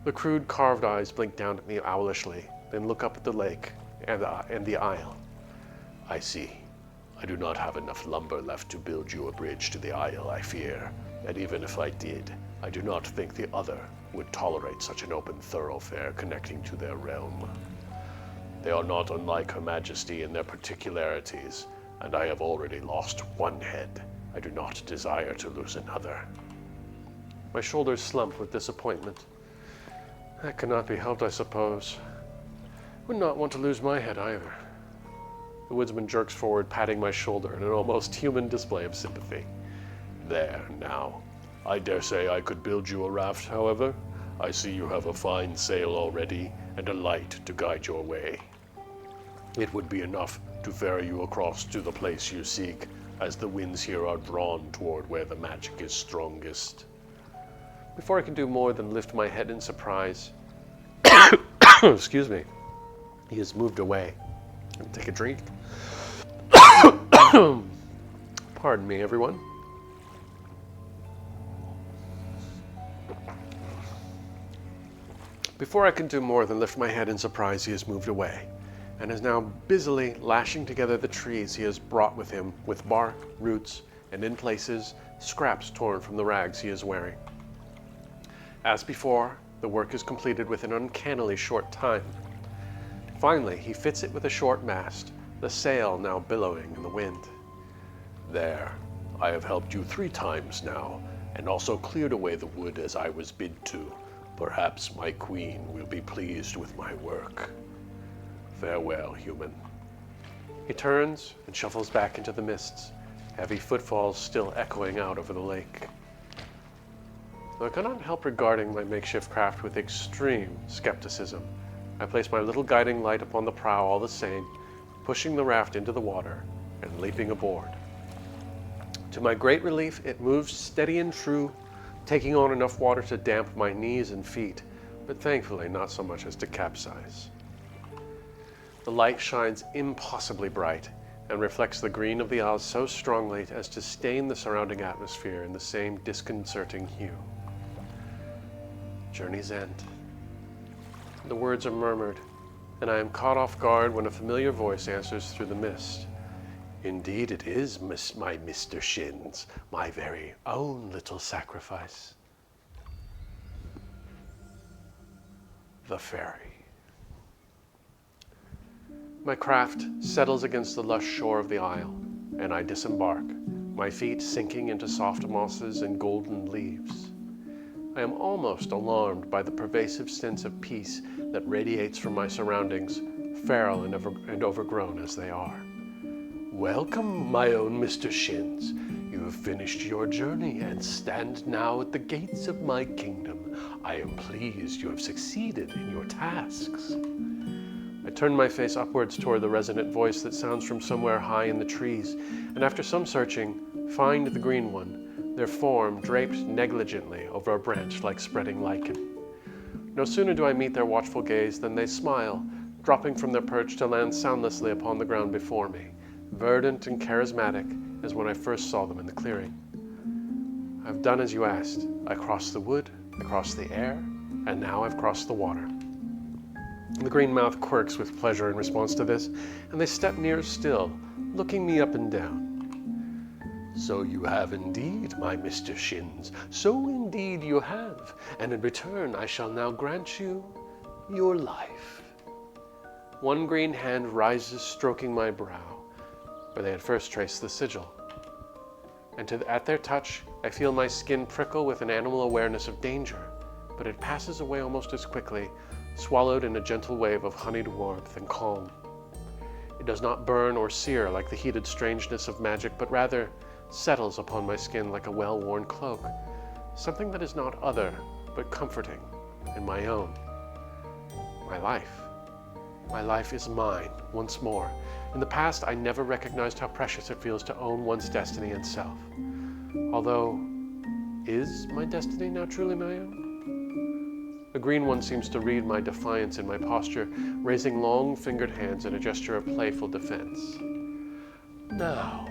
Speaker 3: The crude carved eyes blink down at me owlishly, then look up at the lake and the isle. "I see. I do not have enough lumber left to build you a bridge to the isle, I fear. And even if I did, I do not think the other would tolerate such an open thoroughfare connecting to their realm. They are not unlike Her Majesty in their particularities, and I have already lost one head. I do not desire to lose another. My shoulders slump with disappointment. That cannot be helped, I suppose. Would not want to lose my head either. The woodsman jerks forward, patting my shoulder in an almost human display of sympathy. There, now. I dare say I could build you a raft, however. I see you have a fine sail already, and a light to guide your way. It would be enough to ferry you across to the place you seek, as the winds here are drawn toward where the magic is strongest. Before I can do more than lift my head in surprise, excuse me, he has moved away. I'm gonna take a drink. Pardon me, everyone. Before I can do more than lift my head in surprise, he has moved away, and is now busily lashing together the trees he has brought with him with bark, roots, and in places, scraps torn from the rags he is wearing. As before, the work is completed within an uncannily short time. Finally, he fits it with a short mast, the sail now billowing in the wind. There, I have helped you 3 times now, and also cleared away the wood as I was bid to. Perhaps my queen will be pleased with my work. Farewell, human. He turns and shuffles back into the mists, heavy footfalls still echoing out over the lake. Though I cannot help regarding my makeshift craft with extreme skepticism, I place my little guiding light upon the prow all the same, pushing the raft into the water and leaping aboard. To my great relief, it moves steady and true, taking on enough water to damp my knees and feet, but thankfully not so much as to capsize. The light shines impossibly bright and reflects the green of the isles so strongly as to stain the surrounding atmosphere in the same disconcerting hue. Journey's end. The words are murmured, and I am caught off guard when a familiar voice answers through the mist. Indeed it is, my mistershins, my very own little sacrifice. The fairy. My craft settles against the lush shore of the isle, and I disembark, my feet sinking into soft mosses and golden leaves. I am almost alarmed by the pervasive sense of peace that radiates from my surroundings, feral and overgrown as they are. Welcome, my own Mr. Shins. You have finished your journey and stand now at the gates of my kingdom. I am pleased you have succeeded in your tasks. I turn my face upwards toward the resonant voice that sounds from somewhere high in the trees, and after some searching, find the green one, their form draped negligently over a branch like spreading lichen. No sooner do I meet their watchful gaze than they smile, dropping from their perch to land soundlessly upon the ground before me, verdant and charismatic as when I first saw them in the clearing. I've done as you asked. I crossed the wood, I crossed the air, and now I've crossed the water. The green mouth quirks with pleasure in response to this, and they step nearer still, looking me up and down. So you have indeed, my Mr. Shins. So indeed you have, and in return I shall now grant you your life. One green hand rises, stroking my brow, where they had first traced the sigil. And at their touch, I feel my skin prickle with an animal awareness of danger, but it passes away almost as quickly, swallowed in a gentle wave of honeyed warmth and calm. It does not burn or sear like the heated strangeness of magic, but rather settles upon my skin like a well-worn cloak, something that is not other, but comforting, and my own. My life. My life is mine, once more. In the past, I never recognized how precious it feels to own one's destiny and self. Although, is my destiny now truly my own? The green one seems to read my defiance in my posture, raising long-fingered hands in a gesture of playful defense. Now,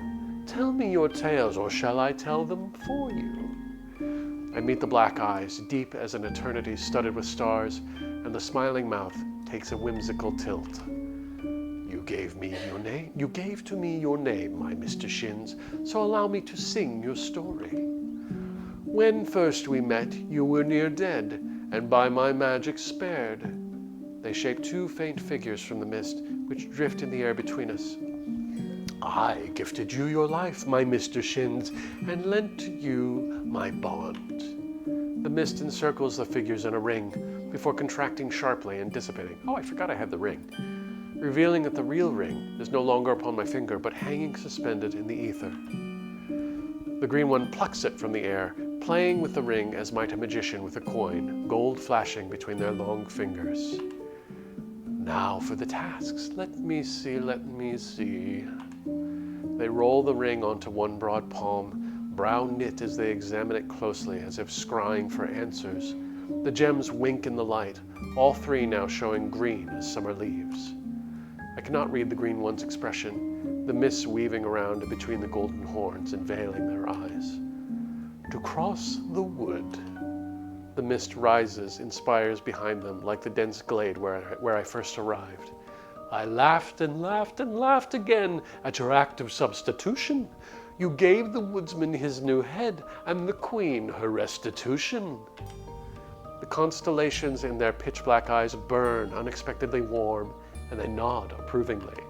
Speaker 3: tell me your tales, or shall I tell them for you? I meet the black eyes, deep as an eternity studded with stars, and the smiling mouth takes a whimsical tilt. You You gave to me your name, my Mr. Shins, so allow me to sing your story. When first we met, you were near dead, and by my magic spared. They shape two faint figures from the mist, which drift in the air between us. I gifted you your life, my Mr. Shins, and lent to you my bond. The mist encircles the figures in a ring, before contracting sharply and dissipating. Oh, I forgot I had the ring. Revealing that the real ring is no longer upon my finger, but hanging suspended in the ether. The green one plucks it from the air, playing with the ring as might a magician with a coin, gold flashing between their long fingers. Now for the tasks. Let me see. They roll the ring onto one broad palm, brow knit as they examine it closely, as if scrying for answers. The gems wink in the light, all three now showing green as summer leaves. I cannot read the green one's expression, the mists weaving around between the golden horns and veiling their eyes. To cross the wood. The mist rises in spires behind them, like the dense glade where I first arrived. I laughed and laughed and laughed again at your act of substitution. You gave the woodsman his new head, and the queen her restitution. The constellations in their pitch-black eyes burn unexpectedly warm, and they nod approvingly.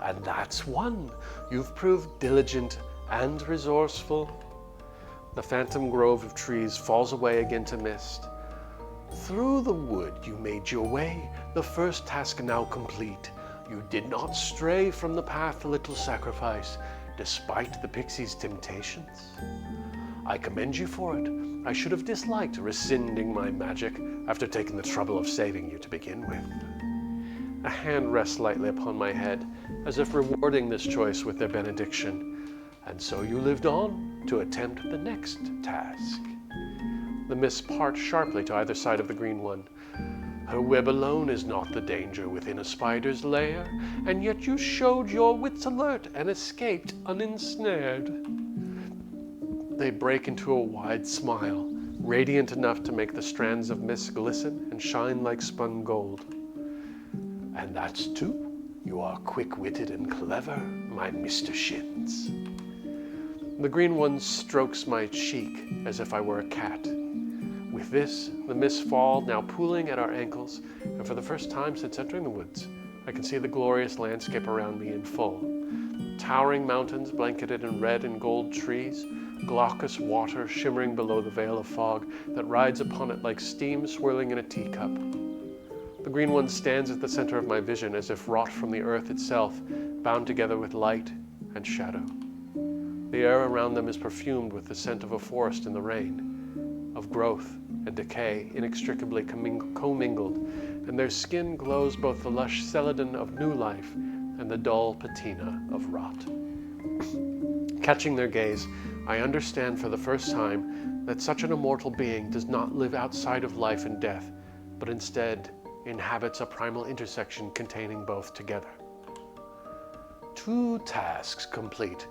Speaker 3: And that's one. You've proved diligent and resourceful. The phantom grove of trees falls away again to mist. Through the wood you made your way, the first task now complete. You did not stray from the path, little sacrifice, despite the pixie's temptations. I commend you for it. I should have disliked rescinding my magic after taking the trouble of saving you to begin with. A hand rests lightly upon my head, as if rewarding this choice with their benediction. And so you lived on to attempt the next task. The mists part sharply to either side of the green one. Her web alone is not the danger within a spider's lair, and yet you showed your wits alert and escaped unensnared. They break into a wide smile, radiant enough to make the strands of mist glisten and shine like spun gold. And that's two. You are quick-witted and clever, my Mr. Shins. The green one strokes my cheek as if I were a cat. With this, the mists fall, now pooling at our ankles, and for the first time since entering the woods, I can see the glorious landscape around me in full. Towering mountains blanketed in red and gold trees, glaucous water shimmering below the veil of fog that rides upon it like steam swirling in a teacup. The green one stands at the center of my vision as if wrought from the earth itself, bound together with light and shadow. The air around them is perfumed with the scent of a forest in the rain, of growth and decay inextricably commingled, and their skin glows both the lush celadon of new life and the dull patina of rot. Catching their gaze, I understand for the first time that such an immortal being does not live outside of life and death, but instead inhabits a primal intersection containing both together. 2 tasks complete,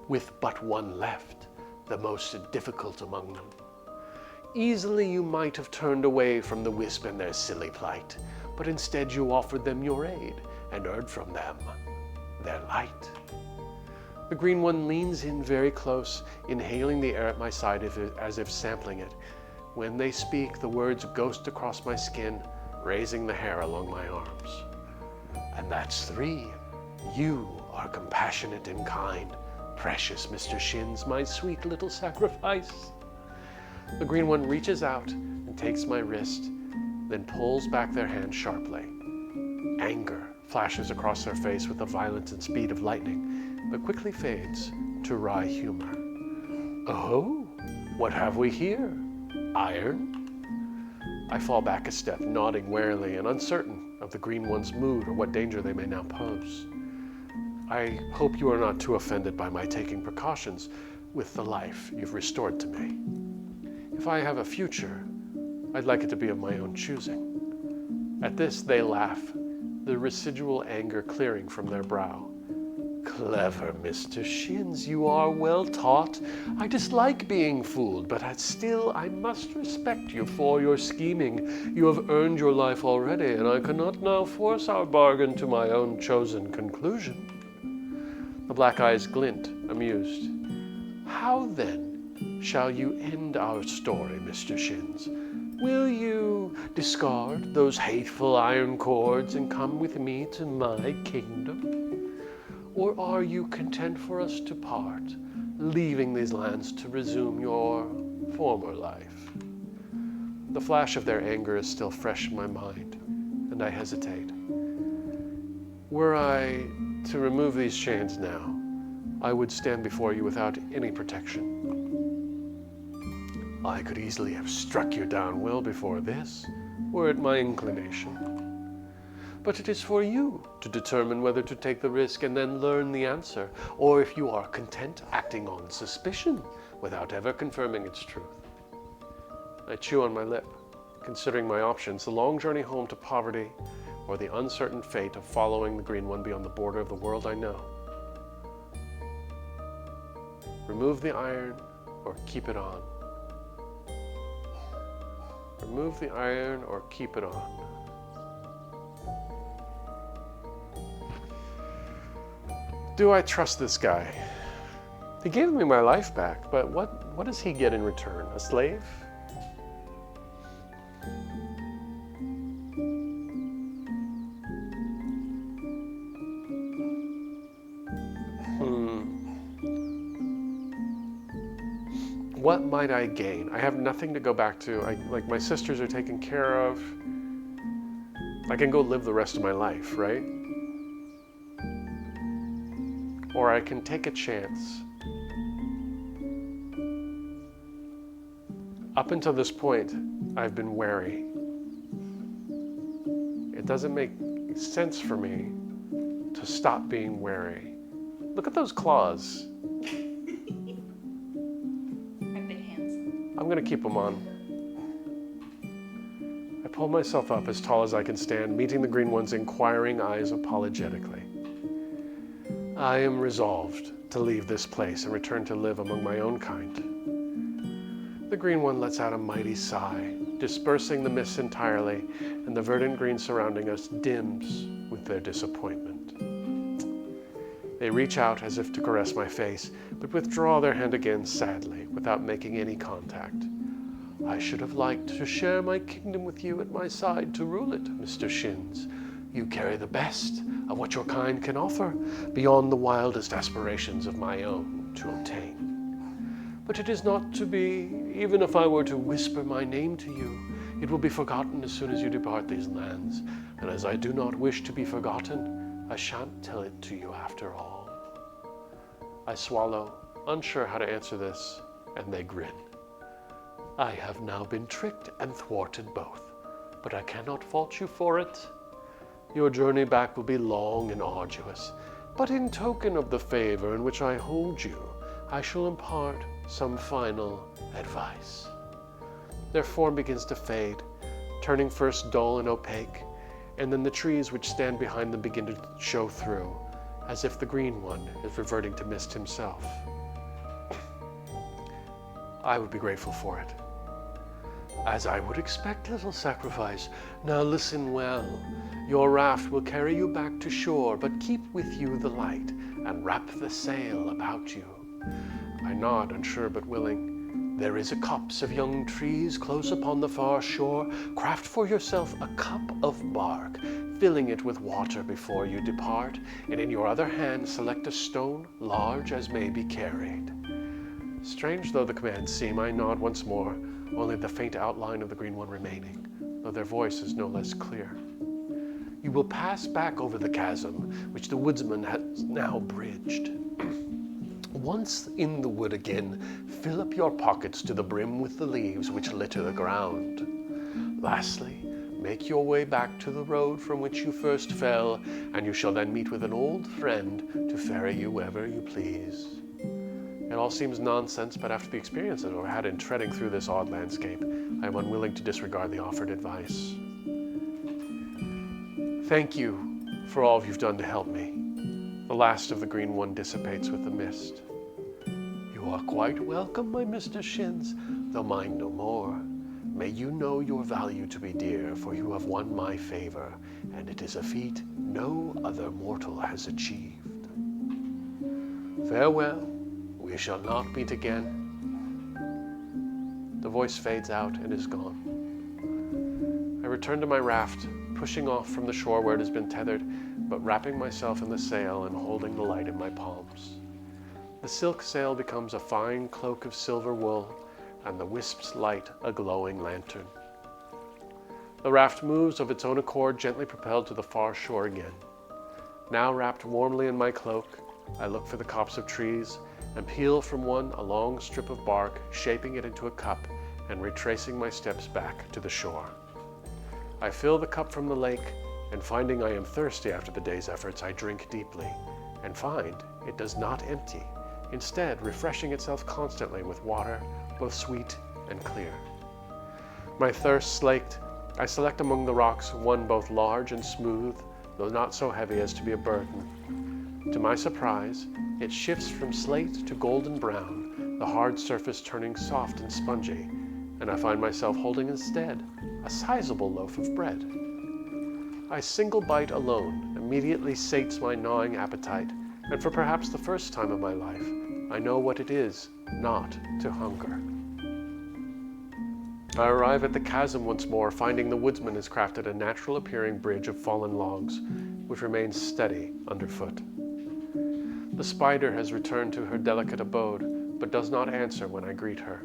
Speaker 3: with but one left, the most difficult among them. Easily you might have turned away from the wisp and their silly plight, but instead you offered them your aid and earned from them their light. The green one leans in very close, inhaling the air at my side as if sampling it. When they speak, the words ghost across my skin, raising the hair along my arms. And that's 3. You are compassionate and kind, precious Mr. Shins, my sweet little sacrifice. The green one reaches out and takes my wrist, then pulls back their hand sharply. Anger flashes across their face with the violence and speed of lightning, but quickly fades to wry humor. Oh, what have we here? Iron? I fall back a step, nodding warily and uncertain of the green one's mood or what danger they may now pose. I hope you are not too offended by my taking precautions with the life you've restored to me. If I have a future, I'd like it to be of my own choosing. At this, they laugh, the residual anger clearing from their brow. Clever, Mr. Shins, you are well taught. I dislike being fooled, but still I must respect you for your scheming. You have earned your life already, and I cannot now force our bargain to my own chosen conclusion. The black eyes glint, amused. How then shall you end our story, Mr. Shins? Will you discard those hateful iron cords and come with me to my kingdom? Or are you content for us to part, leaving these lands to resume your former life? The flash of their anger is still fresh in my mind, and I hesitate. Were I to remove these chains now, I would stand before you without any protection. I could easily have struck you down well before this, were it my inclination. But it is for you to determine whether to take the risk and then learn the answer, or if you are content acting on suspicion without ever confirming its truth. I chew on my lip, considering my options: the long journey home to poverty, or the uncertain fate of following the Green One beyond the border of the world I know. Remove the iron or keep it on. Remove the iron or keep it on. Do I trust this guy? He gave me my life back, but what does he get in return? A slave? What might I gain? I have nothing to go back to. Like my sisters are taken care of. I can go live the rest of my life, right? Or I can take a chance. Up until this point, I've been wary. It doesn't make sense for me to stop being wary. Look at those claws.
Speaker 4: I've been handsome.
Speaker 3: I'm gonna keep them on. I pull myself up as tall as I can stand, meeting the Green One's inquiring eyes apologetically. I am resolved to leave this place and return to live among my own kind. The Green One lets out a mighty sigh, dispersing the mists entirely, and the verdant green surrounding us dims with their disappointment. They reach out as if to caress my face, but withdraw their hand again sadly, without making any contact. I should have liked to share my kingdom with you at my side to rule it, Mr. Shins. You carry the best of what your kind can offer, beyond the wildest aspirations of my own to obtain. But it is not to be. Even if I were to whisper my name to you, it will be forgotten as soon as you depart these lands, and as I do not wish to be forgotten, I shan't tell it to you after all. I swallow, unsure how to answer this, and they grin. I have now been tricked and thwarted both, but I cannot fault you for it. Your journey back will be long and arduous, but in token of the favor in which I hold you, I shall impart some final advice. Their form begins to fade, turning first dull and opaque, and then the trees which stand behind them begin to show through, as if the Green One is reverting to mist himself. I would be grateful for it. As I would expect, little sacrifice. Now listen well. Your raft will carry you back to shore, but keep with you the light, and wrap the sail about you. I nod, unsure but willing. There is a copse of young trees close upon the far shore. Craft for yourself a cup of bark, filling it with water before you depart, and in your other hand select a stone large as may be carried. Strange though the commands seem, I nod once more, only the faint outline of the Green One remaining, though their voice is no less clear. You will pass back over the chasm, which the woodsman has now bridged. Once in the wood again, fill up your pockets to the brim with the leaves which litter the ground. Lastly, make your way back to the road from which you first fell, and you shall then meet with an old friend to ferry you wherever you please. It all seems nonsense, but after the experience that I've had in treading through this odd landscape, I am unwilling to disregard the offered advice. Thank you for all you've done to help me. The last of the green one dissipates with the mist. You are quite welcome, my mistershins, though mine no more. May you know your value to be dear, for you have won my favor, and it is a feat no other mortal has achieved. Farewell, we shall not meet again. The voice fades out and is gone. I return to my raft, pushing off from the shore where it has been tethered, but wrapping myself in the sail and holding the light in my palms. The silk sail becomes a fine cloak of silver wool, and the wisps light a glowing lantern. The raft moves of its own accord, gently propelled to the far shore again. Now wrapped warmly in my cloak, I look for the copse of trees and peel from one a long strip of bark, shaping it into a cup and retracing my steps back to the shore. I fill the cup from the lake, and finding I am thirsty after the day's efforts, I drink deeply and find it does not empty, instead refreshing itself constantly with water, both sweet and clear. My thirst slaked, I select among the rocks one both large and smooth, though not so heavy as to be a burden. To my surprise, it shifts from slate to golden brown, the hard surface turning soft and spongy, and I find myself holding instead a sizable loaf of bread. A single bite alone immediately sates my gnawing appetite, and for perhaps the first time of my life, I know what it is not to hunger. I arrive at the chasm once more, finding the woodsman has crafted a natural-appearing bridge of fallen logs, which remains steady underfoot. The spider has returned to her delicate abode, but does not answer when I greet her.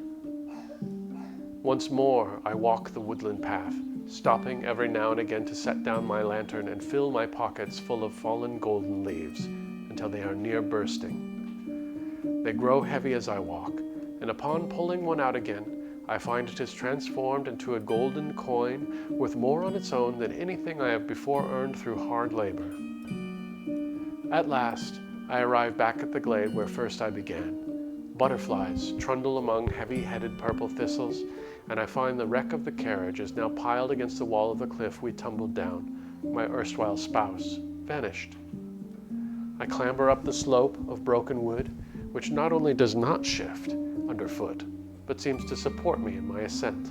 Speaker 3: Once more, I walk the woodland path, stopping every now and again to set down my lantern and fill my pockets full of fallen golden leaves until they are near bursting. They grow heavy as I walk, and upon pulling one out again, I find it is transformed into a golden coin worth more on its own than anything I have before earned through hard labor. At last, I arrive back at the glade where first I began. Butterflies trundle among heavy-headed purple thistles, and I find the wreck of the carriage is now piled against the wall of the cliff we tumbled down, my erstwhile spouse, vanished. I clamber up the slope of broken wood, which not only does not shift underfoot, but seems to support me in my ascent.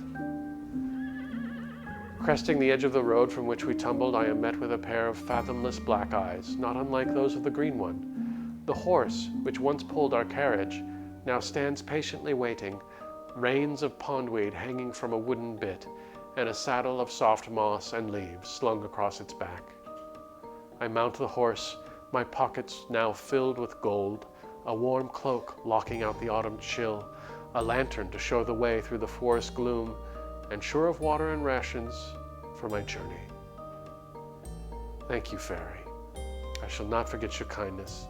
Speaker 3: Cresting the edge of the road from which we tumbled, I am met with a pair of fathomless black eyes, not unlike those of the green one. The horse, which once pulled our carriage, now stands patiently waiting, reins of pondweed hanging from a wooden bit, and a saddle of soft moss and leaves slung across its back. I mount the horse, my pockets now filled with gold, a warm cloak locking out the autumn chill, a lantern to show the way through the forest gloom, and sure of water and rations for my journey. Thank you, Fairy. I shall not forget your kindness.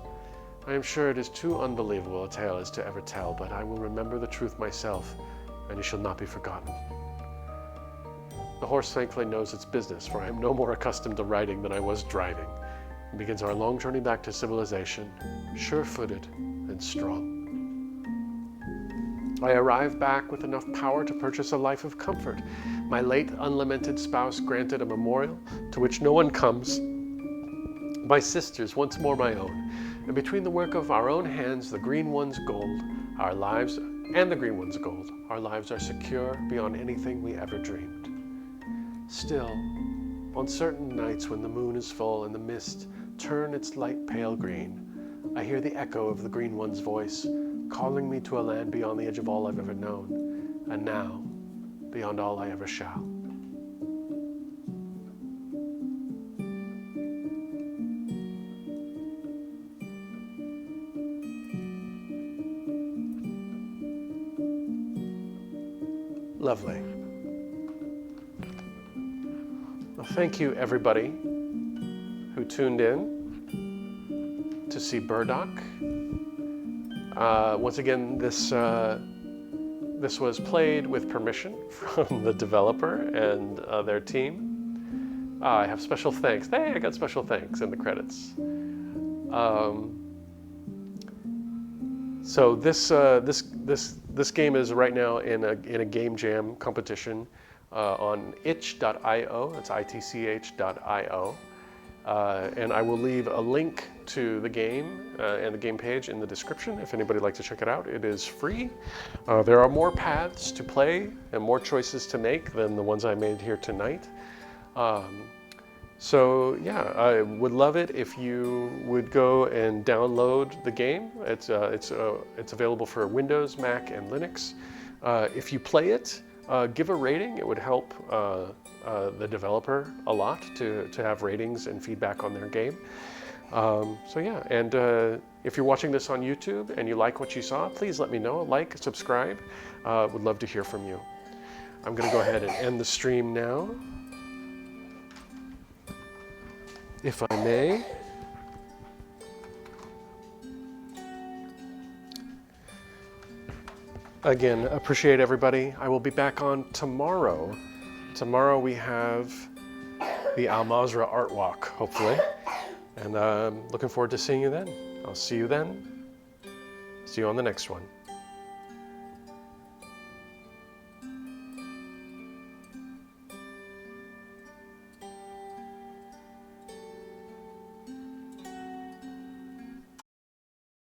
Speaker 3: I am sure it is too unbelievable a tale as to ever tell, but I will remember the truth myself, and it shall not be forgotten. The horse thankfully knows its business, for I am no more accustomed to riding than I was driving, and begins our long journey back to civilization, sure-footed and strong. I arrive back with enough power to purchase a life of comfort. My late unlamented spouse granted a memorial to which no one comes. My sisters once more my own, and between the work of our own hands, the green one's gold, our lives, and the green one's gold, our lives are secure beyond anything we ever dreamed. Still, on certain nights when the moon is full and the mist turn its light pale green, I hear the echo of the green one's voice, calling me to a land beyond the edge of all I've ever known, and now, beyond all I ever shall. Lovely. Well, thank you, everybody who tuned in to see Burdock. Once again, this was played with permission from the developer and their team. I have special thanks. Hey, I got special thanks in the credits. So this game is right now in a game jam competition on itch.io. It's itch.io. And I will leave a link to the game and the game page in the description if anybody would like to check it out. It is free. There are more paths to play and more choices to make than the ones I made here tonight. So yeah, I would love it if you would go and download the game. It's available for Windows, Mac, and Linux. If you play it, give a rating. It would help the developer a lot to have ratings and feedback on their game. So yeah, and if you're watching this on YouTube and you like what you saw, please let me know. Like, subscribe. Would love to hear from you. I'm going to go ahead and end the stream now, if I may. Again, appreciate everybody. I will be back on tomorrow. Tomorrow we have the Al Mazrah Art Walk, hopefully. And looking forward to seeing you then. I'll see you then. See you on the next one.